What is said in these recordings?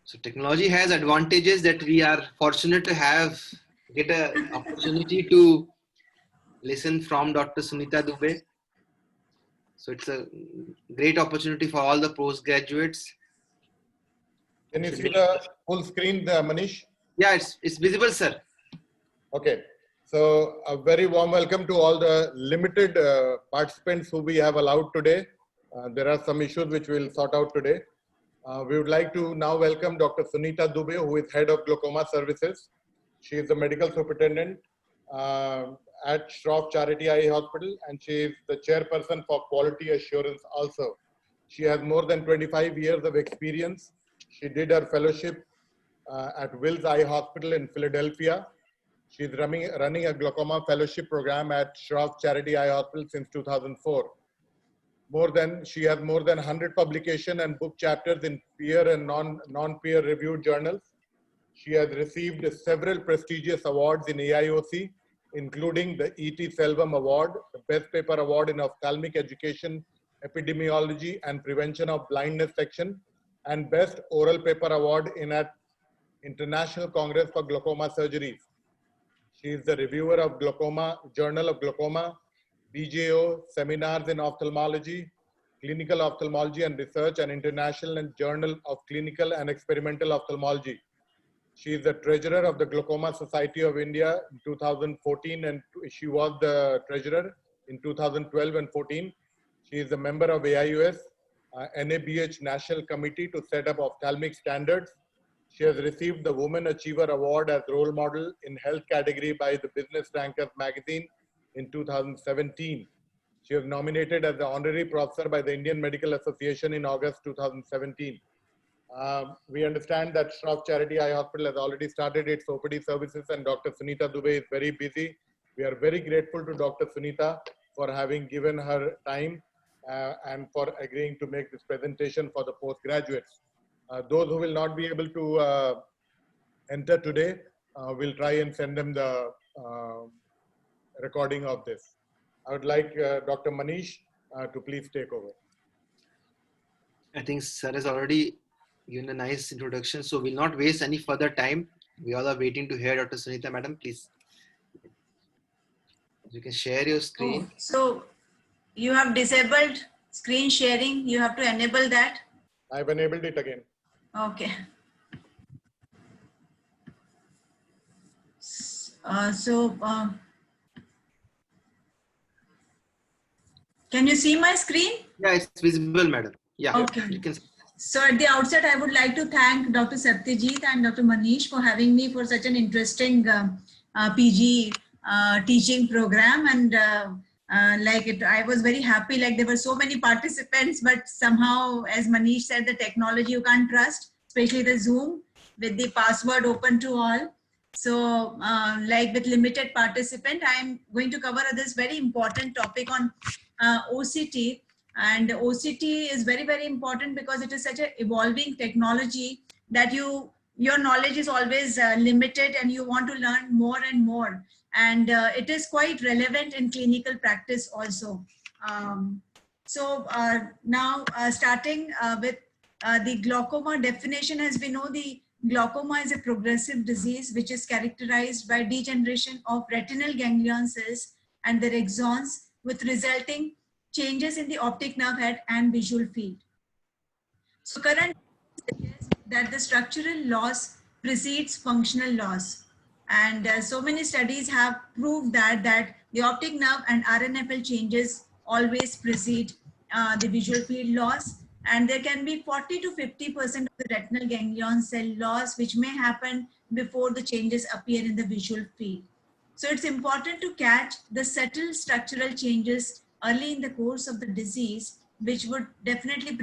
So technology has advantages that we are fortunate to get an opportunity to listen from Dr. Sunita Dubey. So it's a great opportunity for all the postgraduates. Can you see the full screen, Manish? Yeah, it's visible, sir. Okay. So a very warm welcome to all the limited participants who we have allowed today. There are some issues which we'll sort out today. We would like to now welcome Dr. Sunita Dubey, who is Head of Glaucoma Services. She is the Medical Superintendent at Shroff Charity Eye Hospital, and she is the Chairperson for Quality Assurance also. She has more than 25 years of experience. She did her fellowship at Wills Eye Hospital in Philadelphia. She is running a glaucoma fellowship program at Shroff Charity Eye Hospital since 2004. She has more than 100 publication and book chapters in peer and non-peer reviewed journals. She has received several prestigious awards in AIOC, including the E.T. Selvam Award, the Best Paper Award in Ophthalmic Education, Epidemiology and Prevention of Blindness section, and Best Oral Paper Award in at International Congress for Glaucoma Surgeries. She is the reviewer of Glaucoma, Journal of Glaucoma, BJO, Seminars in Ophthalmology, Clinical Ophthalmology and Research, and International Journal of Clinical and Experimental Ophthalmology. She is the treasurer of the Glaucoma Society of India in 2014, and she was the treasurer in 2012 and 14. She is a member of AIUS, NABH National Committee to set up ophthalmic standards. She has received the Women Achiever Award as role model in health category by the Business Rankers magazine in 2017. She was nominated as the honorary professor by the Indian Medical Association in August 2017. We understand that Shroff Charity Eye Hospital has already started its OPD services, and Dr. Sunita Dubey is very busy. We are very grateful to Dr. Sunita for having given her time and for agreeing to make this presentation for the postgraduates. Those who will not be able to enter today, we'll try and send them the recording of this. I would like Dr. Manish to please take over. I think sir has already given a nice introduction, so we'll not waste any further time. We all are waiting to hear Dr. Sunita, madam. Please, you can share your screen. Oh, so you have disabled screen sharing. You have to enable that. I've enabled it again. Okay. Can you see my screen? Yeah, it's visible, madam. Yeah. Okay. You can. So at the outset, I would like to thank Dr. Satyajit and Dr. Manish for having me for such an interesting PG teaching program. And I was very happy, like there were so many participants, but somehow, as Manish said, the technology you can't trust, especially the Zoom with the password open to all. So like with limited participant, I'm going to cover this very important topic on OCT. And OCT is very, very important because it is such an evolving technology that your knowledge is always limited and you want to learn more and more. And it is quite relevant in clinical practice also. Now starting with the glaucoma definition, as we know, the glaucoma is a progressive disease which is characterized by degeneration of retinal ganglion cells and their axons with resulting changes in the optic nerve head and visual field. So current suggests that the structural loss precedes functional loss. And so many studies have proved that the optic nerve and RNFL changes always precede the visual field loss. And there can be 40 to 50% of the retinal ganglion cell loss, which may happen before the changes appear in the visual field. So it's important to catch the subtle structural changes early in the course of the disease, which would definitely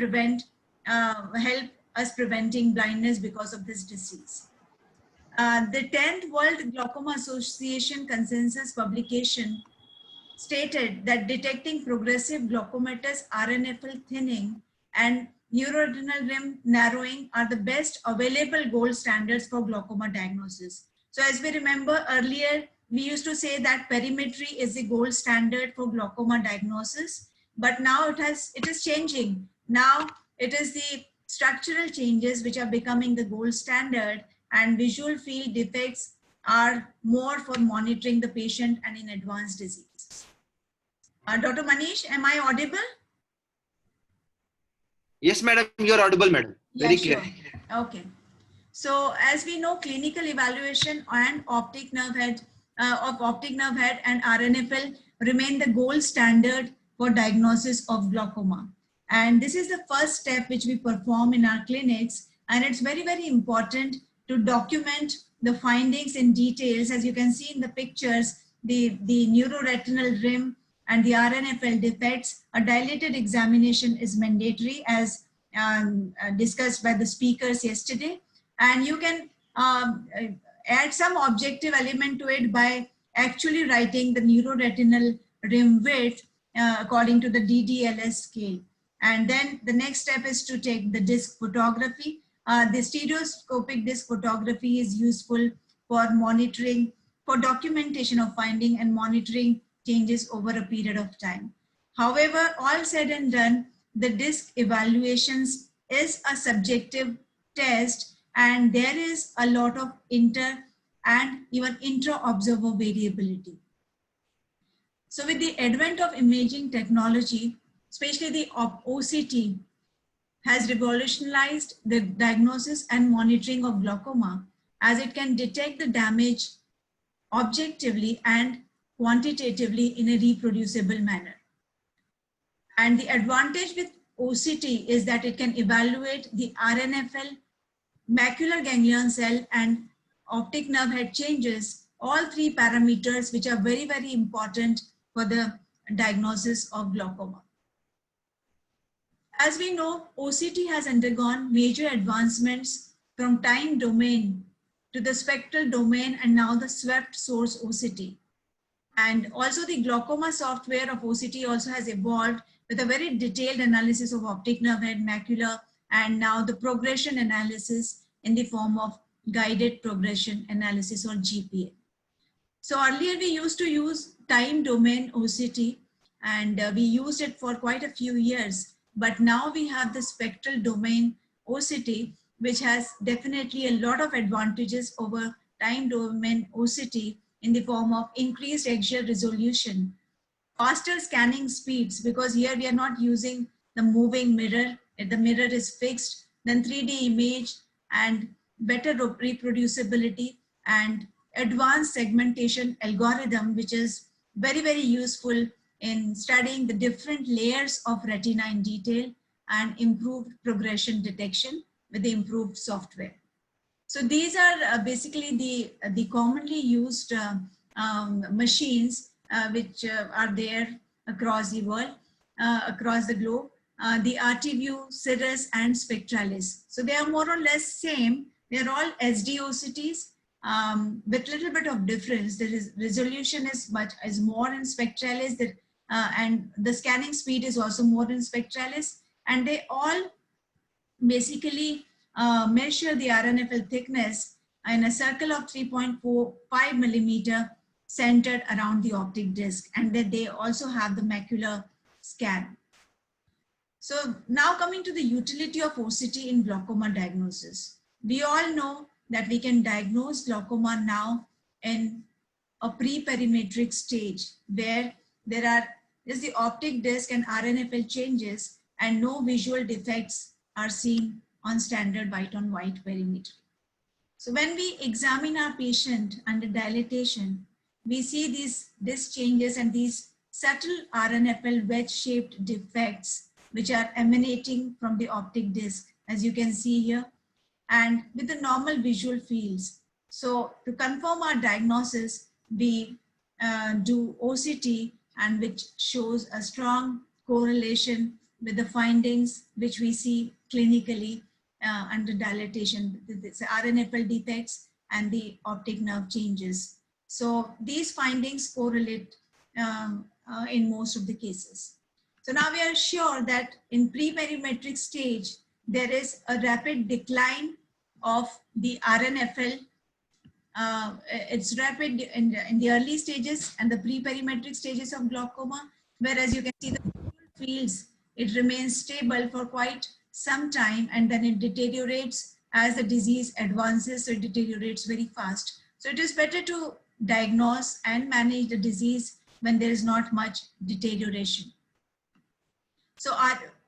help us preventing blindness because of this disease. The 10th World Glaucoma Association consensus publication stated that detecting progressive glaucomatous RNFL thinning and neuroretinal rim narrowing are the best available gold standards for glaucoma diagnosis. So as we remember earlier, we used to say that perimetry is the gold standard for glaucoma diagnosis, but now it is changing. Now it is the structural changes which are becoming the gold standard, and visual field defects are more for monitoring the patient and in advanced disease. Dr. Manish, am I audible? Yes, madam, you're audible, madam. Very Yeah, clear. sure. Okay. So as we know, clinical evaluation and optic nerve head and RNFL remain the gold standard for diagnosis of glaucoma. And this is the first step which we perform in our clinics. And it's very, very important to document the findings in details. As you can see in the pictures, the neuroretinal rim and the RNFL defects, a dilated examination is mandatory as discussed by the speakers yesterday. And you can add some objective element to it by actually writing the neuroretinal rim width according to the DDLS scale. And then the next step is to take the disc photography. The stereoscopic disc photography is useful for monitoring, for documentation of finding and monitoring changes over a period of time. However, all said and done, the disc evaluations is a subjective test, and there is a lot of inter and even intra-observer variability. So with the advent of imaging technology, especially the OCT, has revolutionized the diagnosis and monitoring of glaucoma, as it can detect the damage objectively and quantitatively in a reproducible manner. And the advantage with OCT is that it can evaluate the RNFL, macular ganglion cell, and optic nerve head changes, all three parameters which are very, very important for the diagnosis of glaucoma. As we know, OCT has undergone major advancements from time domain to the spectral domain and now the swept source OCT. And also the glaucoma software of OCT also has evolved with a very detailed analysis of optic nerve head, macula, and now the progression analysis in the form of guided progression analysis, or GPA. So earlier we used to use time domain OCT, and we used it for quite a few years. But now we have the spectral domain OCT, which has definitely a lot of advantages over time domain OCT in the form of increased axial resolution, faster scanning speeds, because here we are not using the moving mirror, the mirror is fixed, then 3D image, and better reproducibility, and advanced segmentation algorithm, which is very, very useful in studying the different layers of retina in detail, and improved progression detection with the improved software. So these are basically the commonly used machines which are there across the world, across the globe. The RTView, Cirrus, and Spectralis. So they are more or less same. They are all SD-OCTs with little bit of difference. The resolution is more in Spectralis, and the scanning speed is also more in Spectralis. And they all basically measure the RNFL thickness in a circle of 3.45 millimeter centered around the optic disc, and that they also have the macular scan. So now coming to the utility of OCT in glaucoma diagnosis. We all know that we can diagnose glaucoma now in a pre-perimetric stage where there's the optic disc and RNFL changes and no visual defects are seen on standard white on white perimetry. So when we examine our patient under dilatation, we see these disc changes and these subtle RNFL wedge-shaped defects which are emanating from the optic disc, as you can see here, and with the normal visual fields. So to confirm our diagnosis, we do OCT, and which shows a strong correlation with the findings which we see clinically under dilatation, the RNFL defects and the optic nerve changes. So these findings correlate in most of the cases. So now we are sure that in pre-perimetric stage, there is a rapid decline of the RNFL. It's rapid in the early stages and the pre-perimetric stages of glaucoma, whereas you can see the fields, it remains stable for quite some time and then it deteriorates as the disease advances, so it deteriorates very fast. So it is better to diagnose and manage the disease when there is not much deterioration. So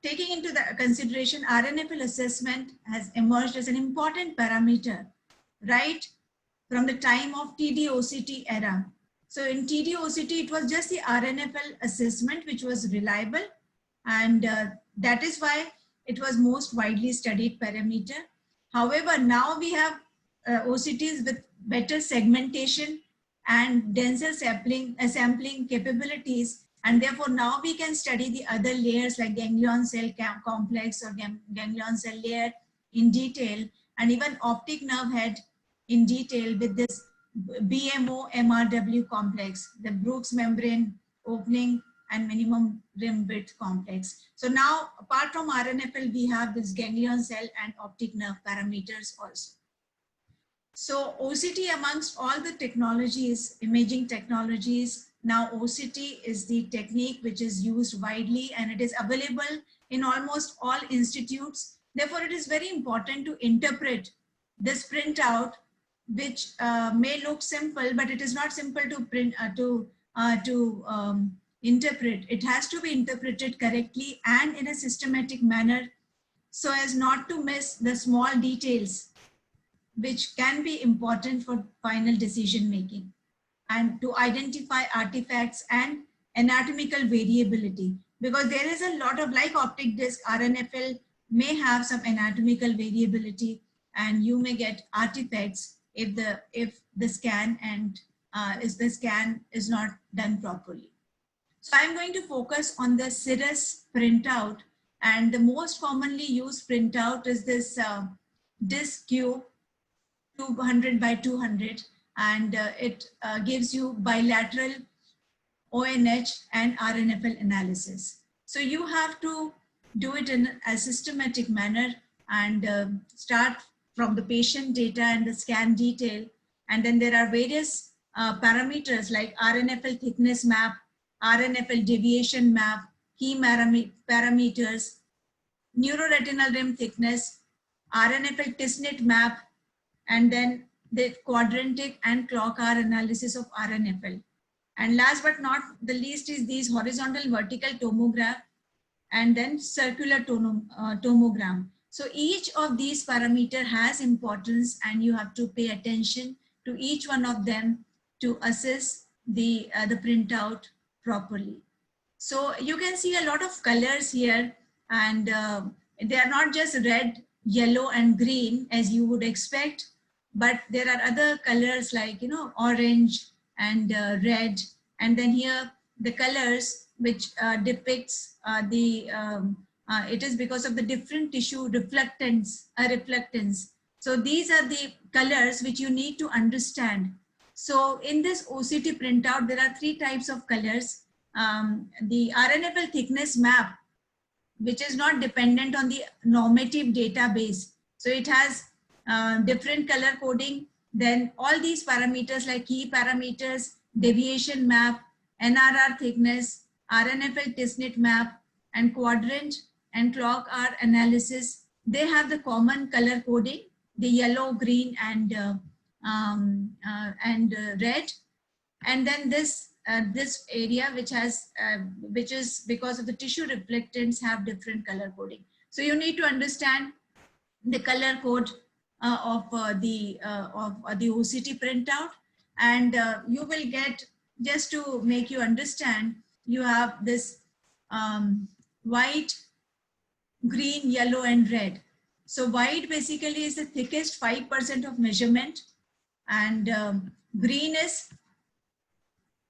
taking into the consideration, RNFL assessment has emerged as an important parameter right from the time of TD-OCT era. So in TD-OCT, it was just the RNFL assessment which was reliable, and that is why it was most widely studied parameter. However, now we have OCTs with better segmentation and denser sampling capabilities, and therefore now we can study the other layers like ganglion cell complex or ganglion cell layer in detail, and even optic nerve head in detail with this BMO MRW complex, the Brooks membrane opening and minimum rim width complex. So now, apart from RNFL, we have this ganglion cell and optic nerve parameters also. So OCT, amongst all the technologies, imaging technologies, now OCT is the technique which is used widely, and it is available in almost all institutes. Therefore, it is very important to interpret this printout, which may look simple, but it is not simple to print interpret. It has to be interpreted correctly and in a systematic manner so as not to miss the small details which can be important for final decision making, and to identify artifacts and anatomical variability, because there is a lot of, like optic disc, RNFL may have some anatomical variability, and you may get artifacts if the scan is not done properly. So I'm going to focus on the Cirrus printout, and the most commonly used printout is this disc cube 200 by 200, and it gives you bilateral ONH and RNFL analysis. So you have to do it in a systematic manner and start from the patient data and the scan detail. And then there are various parameters like RNFL thickness map, RNFL deviation map, key parameters, neuroretinal rim thickness, RNFL Tisnit map, and then the quadrantic and clock R analysis of RNFL. And last but not the least is these horizontal vertical tomograph and then circular tomogram. So each of these parameters has importance, and you have to pay attention to each one of them to assess the printout properly. So you can see a lot of colors here, and they are not just red, yellow and green as you would expect, but there are other colors like, you know, orange and red, and then here the colors which depicts it is because of the different tissue reflectance. So these are the colors which you need to understand. So in this OCT printout, there are 3 types of colors. The RNFL thickness map, which is not dependent on the normative database. So it has different color coding. Then all these parameters like key parameters, deviation map, NRR thickness, RNFL Tisnit map, and quadrant and clock R analysis, they have the common color coding, the yellow, green, and red. And then this area which has which is because of the tissue reflectance have different color coding. So you need to understand the color code of the OCT printout, and you will get, just to make you understand, you have this white, green, yellow, and red. So white basically is the thickest 5% of measurement, and green is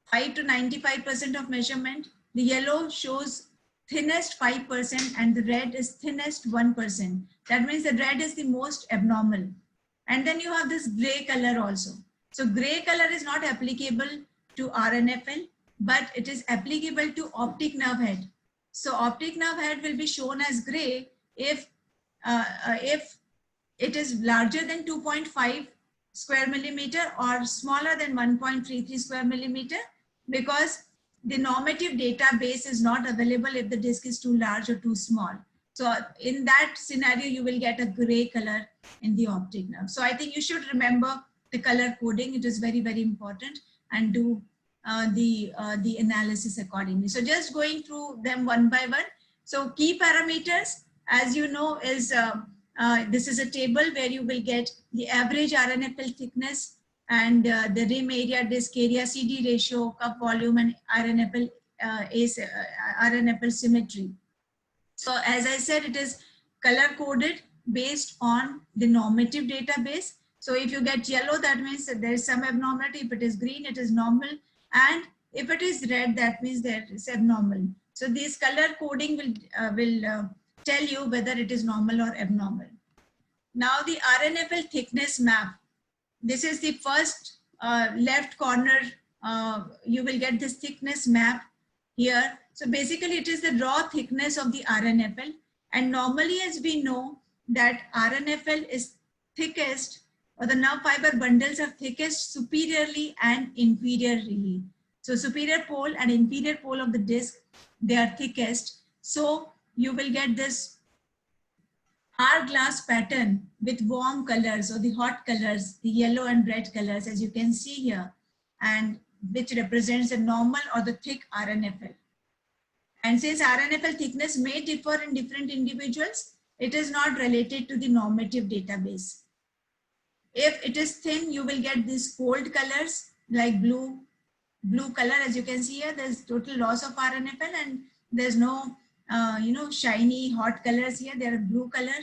5 to 95% of measurement. The yellow shows thinnest 5%, and the red is thinnest 1%. That means the red is the most abnormal. And then you have this gray color also. So gray color is not applicable to RNFL, but it is applicable to optic nerve head. So optic nerve head will be shown as gray if it is larger than 2.5 square millimeter or smaller than 1.33 square millimeter, because the normative database is not available if the disc is too large or too small. So in that scenario, you will get a gray color in the optic nerve. So I think you should remember the color coding. It is very, very important, and do the analysis accordingly. So just going through them one by one. So key parameters, as you know, is this is a table where you will get the average RNFL thickness and the rim area, disc area, CD ratio, cup volume, and RNFL RNFL symmetry. So as I said, it is color coded based on the normative database. So if you get yellow, that means that there is some abnormality. If it is green, it is normal. And if it is red, that means that it's abnormal. So this color coding will tell you whether it is normal or abnormal. Now the RNFL thickness map. This is the first left corner. You will get this thickness map here. So basically it is the raw thickness of the RNFL. And normally, as we know, that RNFL is thickest, or the nerve fiber bundles are thickest superiorly and inferiorly. So superior pole and inferior pole of the disc, they are thickest. So you will get this hourglass pattern with warm colors, or the hot colors, the yellow and red colors, as you can see here, and which represents the normal or the thick RNFL. And since RNFL thickness may differ in different individuals, it is not related to the normative database. If it is thin, you will get these cold colors like blue color. As you can see here, there's total loss of RNFL, and there's no shiny hot colors here. They are blue color.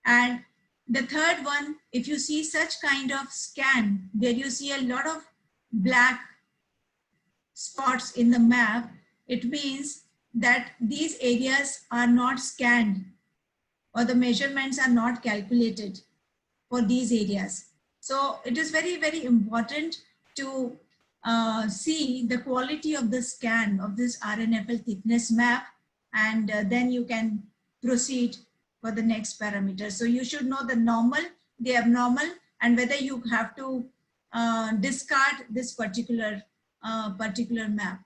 And the third one, if you see such kind of scan where you see a lot of black spots in the map, it means that these areas are not scanned, or the measurements are not calculated for these areas. So it is very, very important to see the quality of the scan of this RNFL thickness map, and then you can proceed for the next parameter. So you should know the normal, the abnormal, and whether you have to discard this particular map.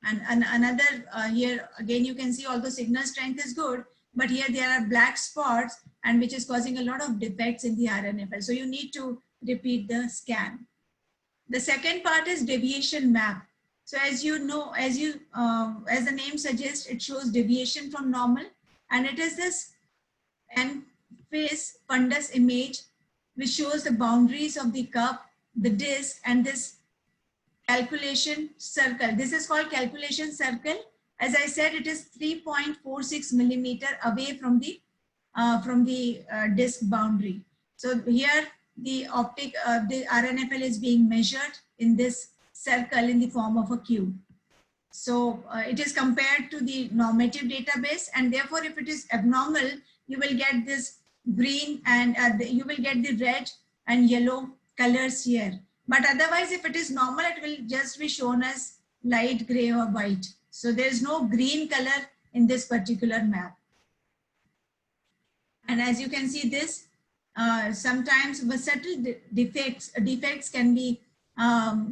And another here again, you can see although signal strength is good, but here there are black spots, and which is causing a lot of defects in the RNFL. So you need to repeat the scan. The second part is deviation map. So as you know, as the name suggests, it shows deviation from normal, and it is this N-face fundus image which shows the boundaries of the cup, the disc, and this calculation circle. This is called calculation circle. As I said, it is 3.46 millimeter away from the disc boundary. So here the optic, the RNFL is being measured in this circle in the form of a cube. So it is compared to the normative database, and therefore if it is abnormal, you will get this green, and you will get the red and yellow colors here. But otherwise, if it is normal, it will just be shown as light gray or white. So there is no green color in this particular map. And as you can see this, sometimes the subtle defects can be,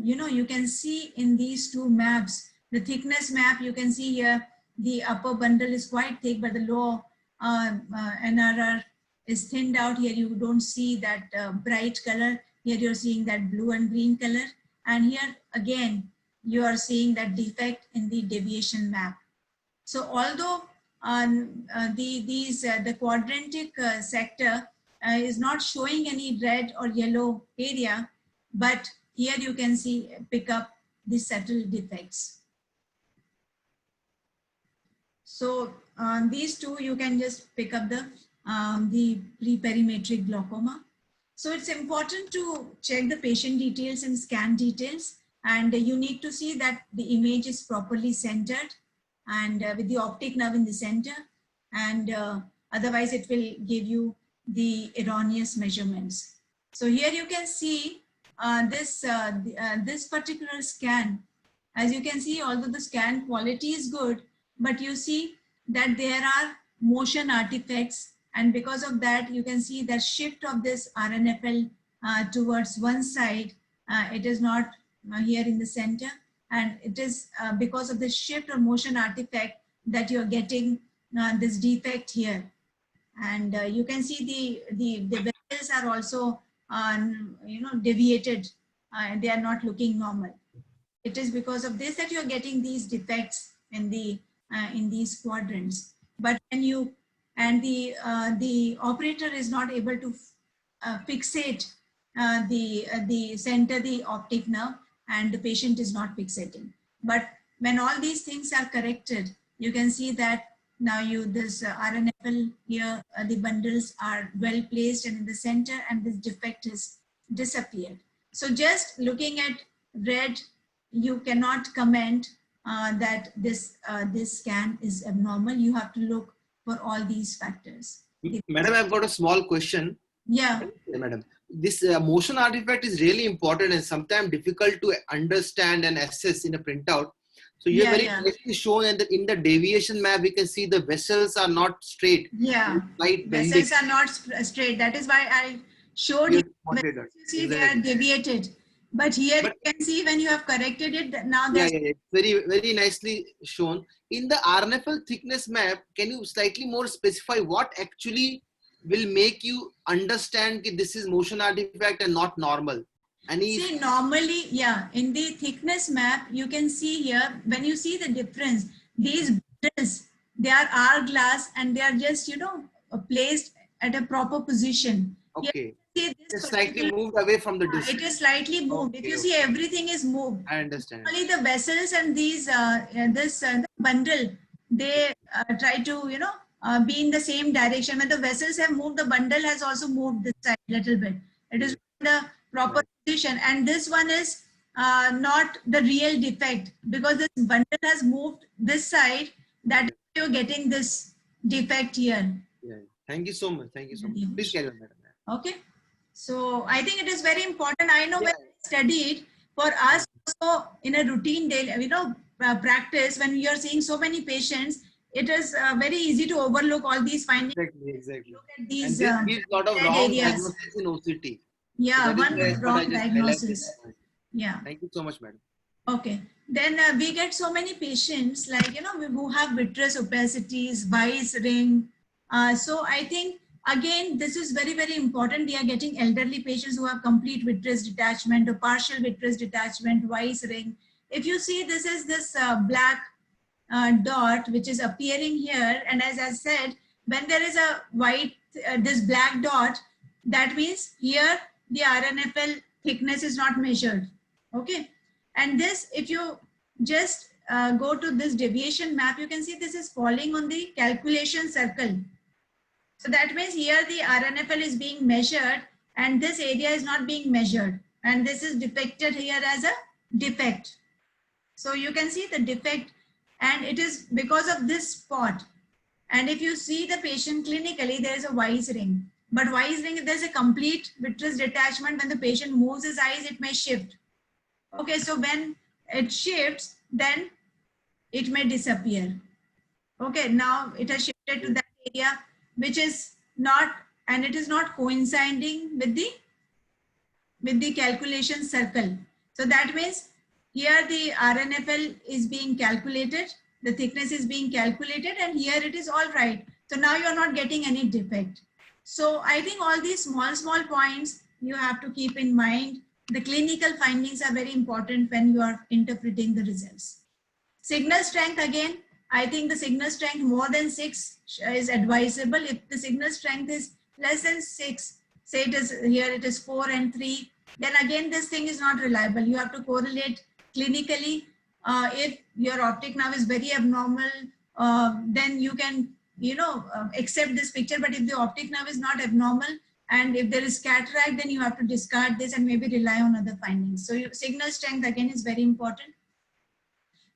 you can see in these two maps. The thickness map, you can see here, the upper bundle is quite thick, but the lower NRR is thinned out. Here you don't see that bright color. Here you're seeing that blue and green color. And here again, you are seeing that defect in the deviation map. So although the quadrantic sector is not showing any red or yellow area, but here you can see, pick up the subtle defects. So these two, you can just pick up the pre-perimetric glaucoma. So it's important to check the patient details and scan details, and you need to see that the image is properly centered and with the optic nerve in the center, and otherwise it will give you the erroneous measurements. So here you can see this particular scan. As you can see, although the scan quality is good, but you see that there are motion artifacts, and because of that, you can see the shift of this RNFL towards one side. It is not here in the center, and it is because of the shift or motion artifact that you're getting this defect here. And you can see the vessels are also deviated. They are not looking normal. It is because of this that you're getting these defects in these quadrants. But when you and the operator is not able to fixate the center the optic nerve, and the patient is not fixating. But when all these things are corrected, you can see that now this RNFL here, the bundles are well placed and in the center, and this defect is disappeared. So just looking at red, you cannot comment that this scan is abnormal. You have to look for all these factors. Madam, I've got a small question. Yeah. Madam, this motion artifact is really important and sometimes difficult to understand and assess in a printout. So you have very nicely shown, and in the deviation map, we can see the vessels are not straight. Yeah, vessels are not straight. That is why I showed you. You see, they are deviated. But here you can see when you have corrected it, now there's very, very nicely shown. In the RNFL thickness map, can you slightly more specify what actually will make you understand that this is motion artifact and not normal? See, normally, in the thickness map, you can see here, when you see the difference, these bundles, they are hourglass and they are just, placed at a proper position. Okay. It's slightly moved away from the disc. It is slightly moved. Okay, if you see, everything is moved. I understand. Only the vessels and these, the bundle, they try to, be in the same direction. When the vessels have moved, the bundle has also moved this side a little bit. It is the proper position, and this one is not the real defect, because this bundle has moved this side. That is why you're getting this defect here. Yeah. Thank you so much. Thank you so much. Please carry on, madam. Okay. So I think it is very important. I know when I studied, for us also in a routine daily, practice, when you are seeing so many patients, it is very easy to overlook all these findings. Exactly. Look at these and this gives a lot of wrong diagnosis in OCT. Yeah, So one wrong diagnosis. Yeah. Thank you so much, madam. Okay. Then we get so many patients like, who have vitreous opacities, Weiss ring. So I think, again, this is very, very important. We are getting elderly patients who have complete vitreous detachment or partial vitreous detachment, Weiss ring. If you see, this is this black dot which is appearing here. And as I said, when there is a white, this black dot, that means here the RNFL thickness is not measured. Okay. And this, if you just go to this deviation map, you can see this is falling on the calculation circle. So that means here the RNFL is being measured and this area is not being measured. And this is depicted here as a defect. So you can see the defect, and it is because of this spot. And if you see the patient clinically, there is a Weiss ring. But Weiss ring, if there's a complete vitreous detachment, when the patient moves his eyes, it may shift. Okay, so when it shifts, then it may disappear. Okay, now it has shifted to that area, which is not, and it is not coinciding with the calculation circle. So that means here the RNFL is being calculated, the thickness is being calculated, and here it is all right. So now you're not getting any defect. So I think all these small points you have to keep in mind. The clinical findings are very important when you are interpreting the results. Signal strength, again, I think the signal strength more than 6 is advisable. If the signal strength is less than 6, say it is here, it is 4 and 3, then again this thing is not reliable. You have to correlate clinically. If your optic nerve is very abnormal, then you can, accept this picture. But if the optic nerve is not abnormal, and if there is cataract, then you have to discard this and maybe rely on other findings. So signal strength again is very important.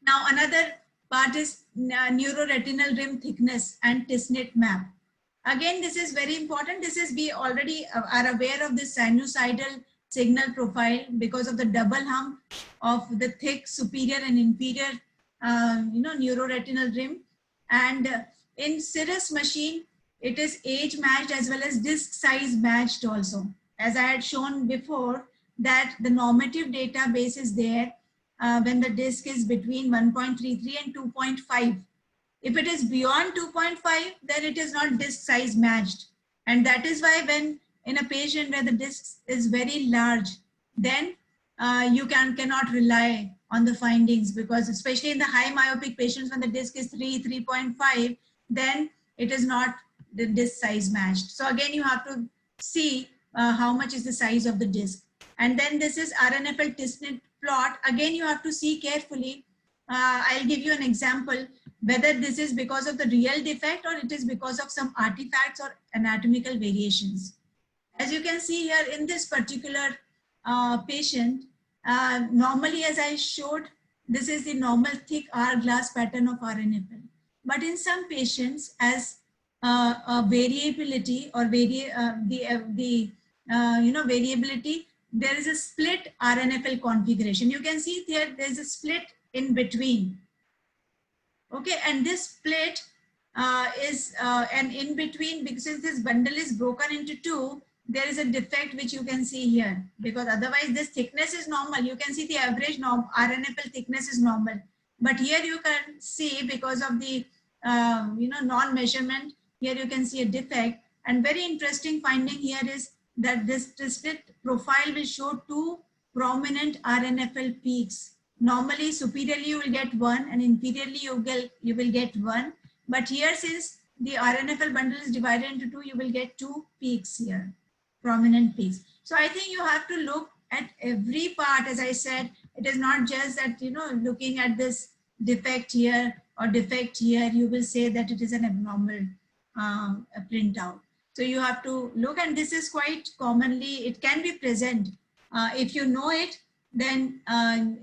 Now another part is neuroretinal rim thickness and Tisnet map. Again, this is very important. This is, we already are aware of this sinusoidal signal profile because of the double hump of the thick superior and inferior, neuroretinal rim. And in Cirrus machine, it is age matched as well as disc size matched also. As I had shown before, that the normative database is there when the disc is between 1.33 and 2.5. If it is beyond 2.5, then it is not disc size matched. And that is why when in a patient where the disc is very large, then you cannot rely on the findings, because especially in the high myopic patients, when the disc is 3.5, then it is not the disc size matched. So again, you have to see how much is the size of the disc. And then this is RNFL Tisnet plot. Again, you have to see carefully. I'll give you an example, whether this is because of the real defect or it is because of some artifacts or anatomical variations. As you can see here in this particular patient, normally, as I showed, this is the normal thick hourglass pattern of RNFL. But in some patients, as variability or variability, there is a split RNFL configuration. You can see there is a split in between. Okay, and this split is an in between, because since this bundle is broken into two, there is a defect which you can see here, because otherwise this thickness is normal. You can see the average RNFL thickness is normal, but here you can see because of the non-measurement, here you can see a defect. And very interesting finding here is that this split profile will show two prominent RNFL peaks. Normally superiorly you will get one and inferiorly you will get one, but here since the RNFL bundle is divided into two, you will get two peaks here, prominent peaks. So I think you have to look at every part. As I said, it is not just that, looking at this defect here or defect here, you will say that it is an abnormal printout. So you have to look, and this is quite commonly, it can be present. If you know it, then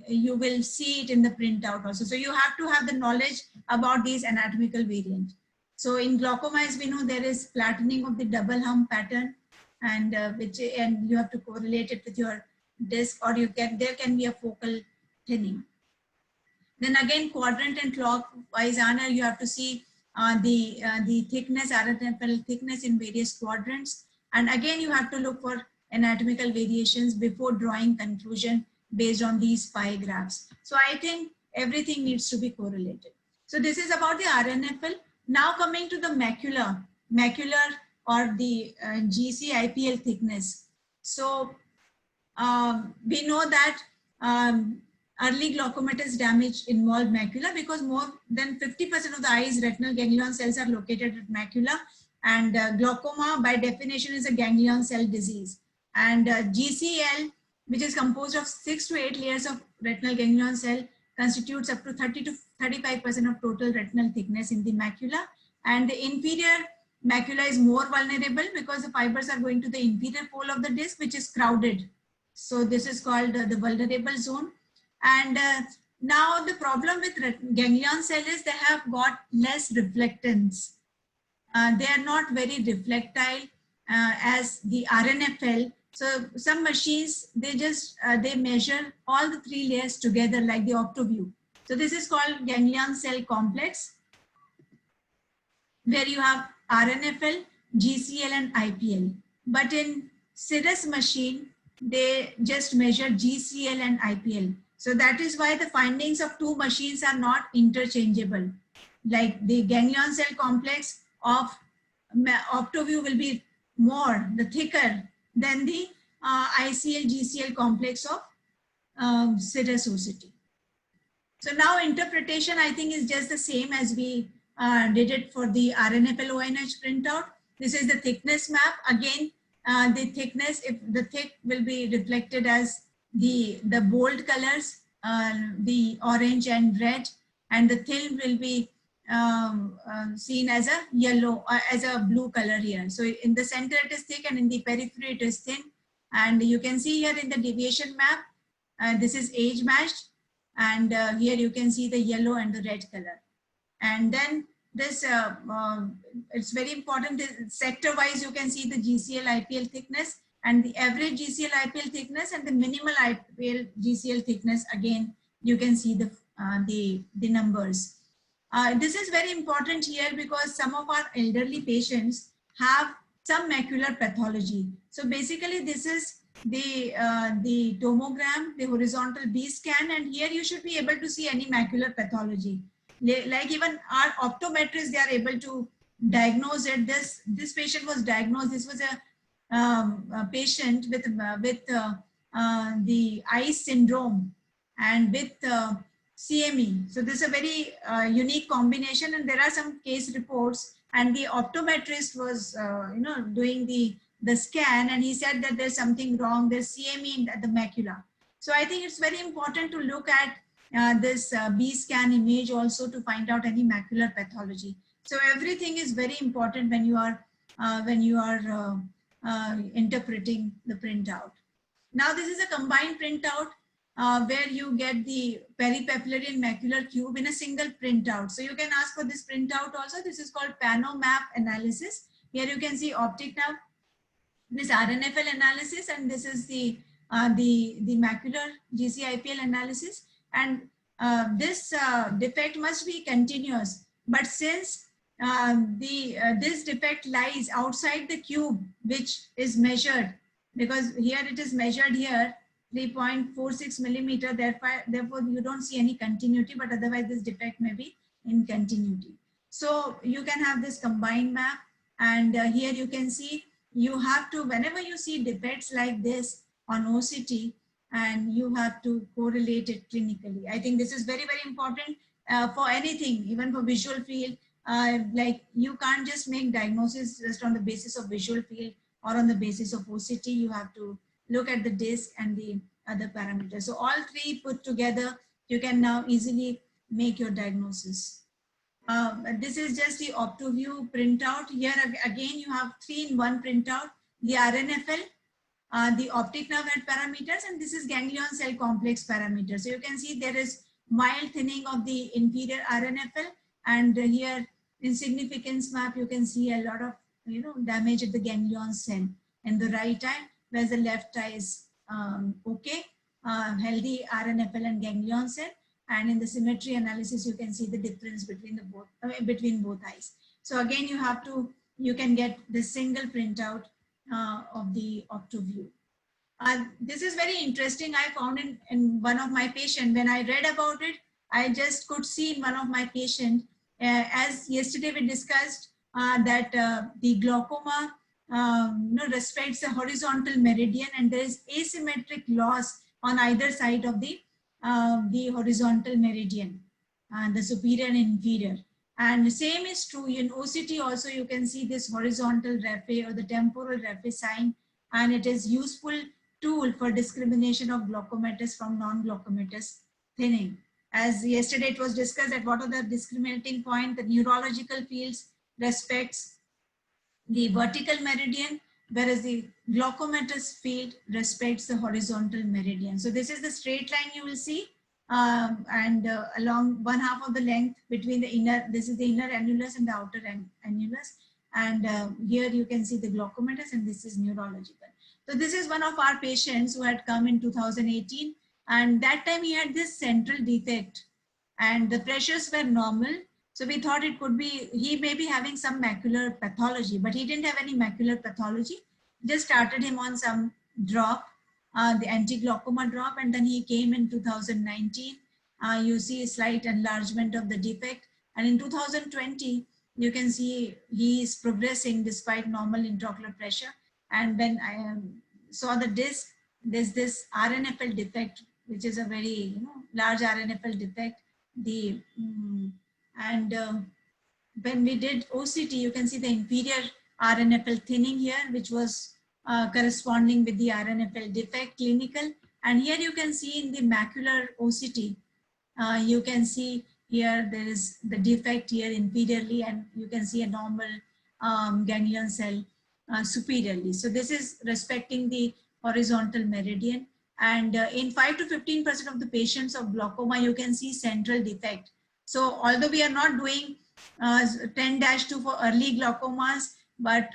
you will see it in the printout also. So you have to have the knowledge about these anatomical variants. So in glaucoma, as we know, there is flattening of the double hump pattern, and you have to correlate it with your disc, or there can be a focal thinning. Then again, quadrant and clockwise manner, you have to see the thickness, RNFL thickness in various quadrants. And again, you have to look for anatomical variations before drawing conclusion based on these pie graphs. So I think everything needs to be correlated. So this is about the RNFL. Now coming to the macular or the GC-IPL thickness. So we know that early glaucomatous damage involved macula, because more than 50% of the eye's retinal ganglion cells are located at macula, and glaucoma by definition is a ganglion cell disease. And GCL, which is composed of 6 to 8 layers of retinal ganglion cell, constitutes up to 30 to 35% of total retinal thickness in the macula. And the inferior macula is more vulnerable because the fibers are going to the inferior pole of the disc, which is crowded. So this is called the vulnerable zone. And now the problem with ganglion cell is they have got less reflectance. They are not very reflectile as the RNFL. So some machines, they measure all the 3 layers together like the OptoView. So this is called ganglion cell complex, where you have RNFL, GCL and IPL. But in Cirrus machine, they just measure GCL and IPL. So that is why the findings of 2 machines are not interchangeable. Like the ganglion cell complex of OptoView will be the thicker than the ICL GCL complex of Cirrus OCT. So now interpretation, I think, is just the same as we did it for the RNFL ONH printout. This is the thickness map. Again, the thickness, if the thick will be reflected as the bold colors, the orange and red, and the thin will be seen as a yellow, as a blue color here. So in the center it is thick and in the periphery it is thin. And you can see here in the deviation map, this is age matched, and here you can see the yellow and the red color. And then this, it's very important, sector wise you can see the GCL IPL thickness and the average GCL IPL thickness and the minimal IPL GCL thickness. Again, you can see the numbers. This is very important here because some of our elderly patients have some macular pathology. So basically this is the tomogram, the horizontal B scan, and here you should be able to see any macular pathology. like even our optometrists, they are able to diagnose it. This patient was diagnosed. This was a patient with the eye syndrome and with CME. So this is a very unique combination, and there are some case reports. And the optometrist was, doing the scan, and he said that there's something wrong. There's CME at the macula. So I think it's very important to look at this B scan image also to find out any macular pathology. So everything is very important when you are interpreting the printout. Now this is a combined printout where you get the peripapillary and macular cube in a single printout. So you can ask for this printout also. This is called PanoMap analysis. Here you can see optic nerve, this RNFL analysis, and this is the macular GCIPL analysis. And this defect must be continuous. But since this defect lies outside the cube, which is measured, because here it is measured here, 3.46 millimeter, therefore you don't see any continuity, but otherwise this defect may be in continuity. So you can have this combined map, and here you can see you have to, whenever you see defects like this on OCT, and you have to correlate it clinically. I think this is very, very important for anything, even for visual field. Like you can't just make diagnosis just on the basis of visual field or on the basis of OCT. You have to look at the disc and the other parameters. So all three put together, you can now easily make your diagnosis. This is just the OptoView printout. Here again, you have 3-in-1 printout, the RNFL, the optic nerve head parameters, and this is ganglion cell complex parameters. So you can see there is mild thinning of the inferior RNFL, and here in significance map, you can see a lot of damage at the ganglion cell in the right eye, whereas the left eye is okay, healthy RNFL and ganglion cell. And in the symmetry analysis, you can see the difference between both eyes. So again, you can get the single printout of the OptoView. This is very interesting. I found in one of my patients, when I read about it, I just could see in one of my patients, as yesterday we discussed, that the glaucoma respects the horizontal meridian, and there is asymmetric loss on either side of the horizontal meridian, the superior and inferior. And the same is true in OCT also. You can see this horizontal raphe or the temporal raphe sign, and it is useful tool for discrimination of glaucomatous from non-glaucomatous thinning. As yesterday it was discussed that what are the discriminating point, the neurological fields respects the vertical meridian, whereas the glaucomatous field respects the horizontal meridian. So this is the straight line you will see, and along one half of the length between the inner, this is the inner annulus and the outer annulus. And here you can see the glaucomatous, and this is neurological. So this is one of our patients who had come in 2018, and that time he had this central defect and the pressures were normal. So we thought it could be, he may be having some macular pathology, but he didn't have any macular pathology. Just started him on some drop, the anti-glaucoma drop, and then he came in 2019. You see a slight enlargement of the defect. And in 2020, you can see he is progressing despite normal intraocular pressure. And when I saw the disc, there's this RNFL defect, which is a very large RNFL defect. When we did OCT, you can see the inferior RNFL thinning here, which was corresponding with the RNFL defect clinical. And here you can see in the macular OCT, you can see here there is the defect here inferiorly, and you can see a normal ganglion cell superiorly. So this is respecting the horizontal meridian. And in 5 to 15% of the patients of glaucoma, you can see central defect. So although we are not doing 10-2 for early glaucomas, but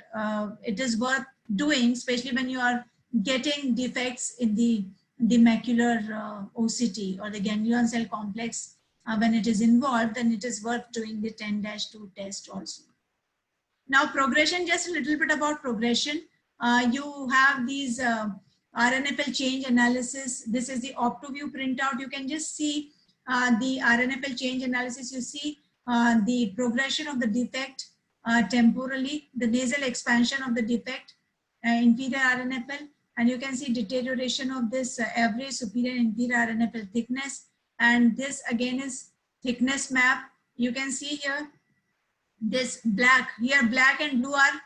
it is worth doing, especially when you are getting defects in the macular OCT or the ganglion cell complex. When it is involved, then it is worth doing the 10-2 test also. Now progression, just a little bit about progression. You have these RNFL change analysis. This is the OptoView printout. You can just see the RNFL change analysis, you see the progression of the defect temporally, the nasal expansion of the defect, inferior RNFL, and you can see deterioration of this average superior and inferior RNFL thickness. And this again is thickness map. You can see here this black, here black and blue are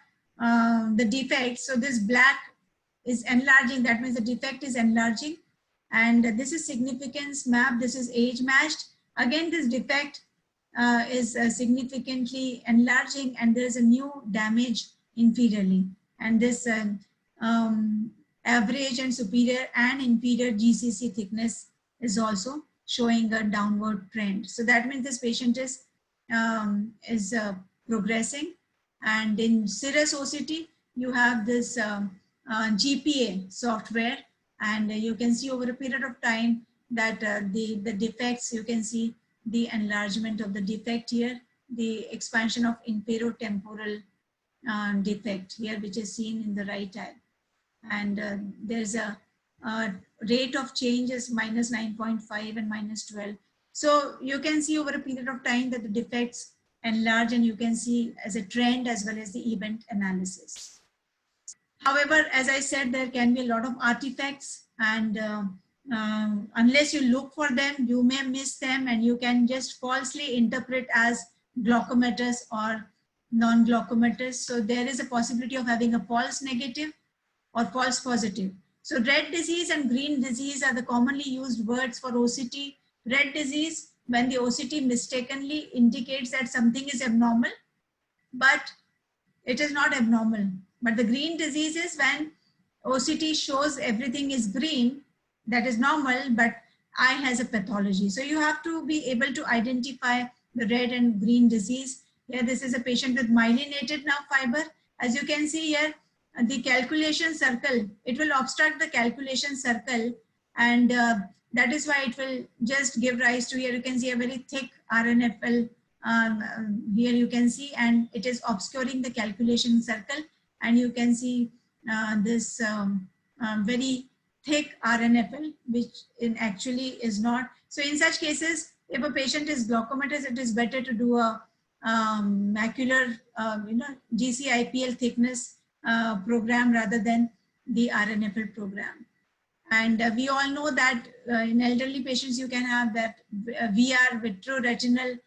the defects. So this black is enlarging, that means the defect is enlarging. And this is significance map, this is age matched. Again, this defect is significantly enlarging, and there is a new damage inferiorly. And this average and superior and inferior GCC thickness is also showing a downward trend. So that means this patient is progressing. And in serous OCT, you have this GPA software, and you can see over a period of time that the defects, you can see the enlargement of the defect here, the expansion of imperotemporal defect here, which is seen in the right eye. And there's a rate of change is minus 9.5 and minus 12. So you can see over a period of time that the defects enlarge, and you can see as a trend as well as the event analysis. However, as I said, there can be a lot of artifacts, and unless you look for them, you may miss them, and you can just falsely interpret as glaucomatous or non-glaucomatous. So there is a possibility of having a false negative or false positive. So red disease and green disease are the commonly used words for OCT. Red disease, when the OCT mistakenly indicates that something is abnormal, but it is not abnormal. But the green disease is when OCT shows everything is green, that is normal, but eye has a pathology. So you have to be able to identify the red and green disease. Here, this is a patient with myelinated nerve fiber. As you can see here, the calculation circle, it will obstruct the calculation circle, and that is why it will just give rise to, here you can see a very thick RNFL, here you can see, and it is obscuring the calculation circle, and you can see this very thick RNFL, which actually is not. So in such cases, if a patient is glaucomatous, it is better to do a macular, GC-IPL thickness program rather than the RNFL program. And we all know that in elderly patients, you can have that VR, vitreoretinal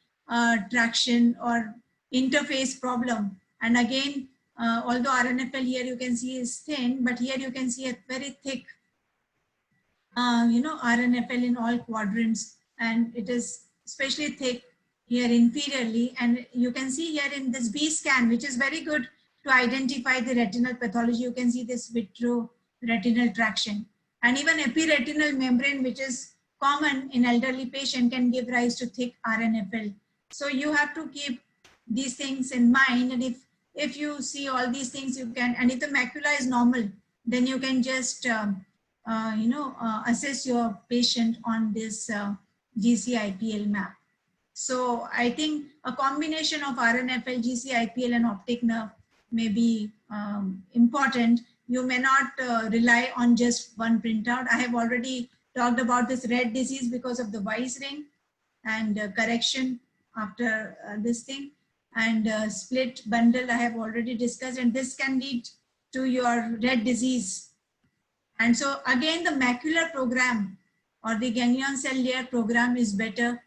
traction or interface problem. And again, although RNFL here you can see is thin, but here you can see a very thick, RNFL in all quadrants, and it is especially thick here inferiorly. And you can see here in this B scan, which is very good to identify the retinal pathology, you can see this vitreoretinal traction. And even epiretinal membrane, which is common in elderly patient, can give rise to thick RNFL. So you have to keep these things in mind. And if you see all these things, you can, and if the macula is normal, then you can just, assess your patient on this GC-IPL map. So I think a combination of RNFL, GC-IPL and optic nerve may be important. You may not rely on just one printout. I have already talked about this red disease because of the Weiss ring and correction after this thing. And split bundle I have already discussed, and this can lead to your red disease. And so again, the macular program or the ganglion cell layer program is better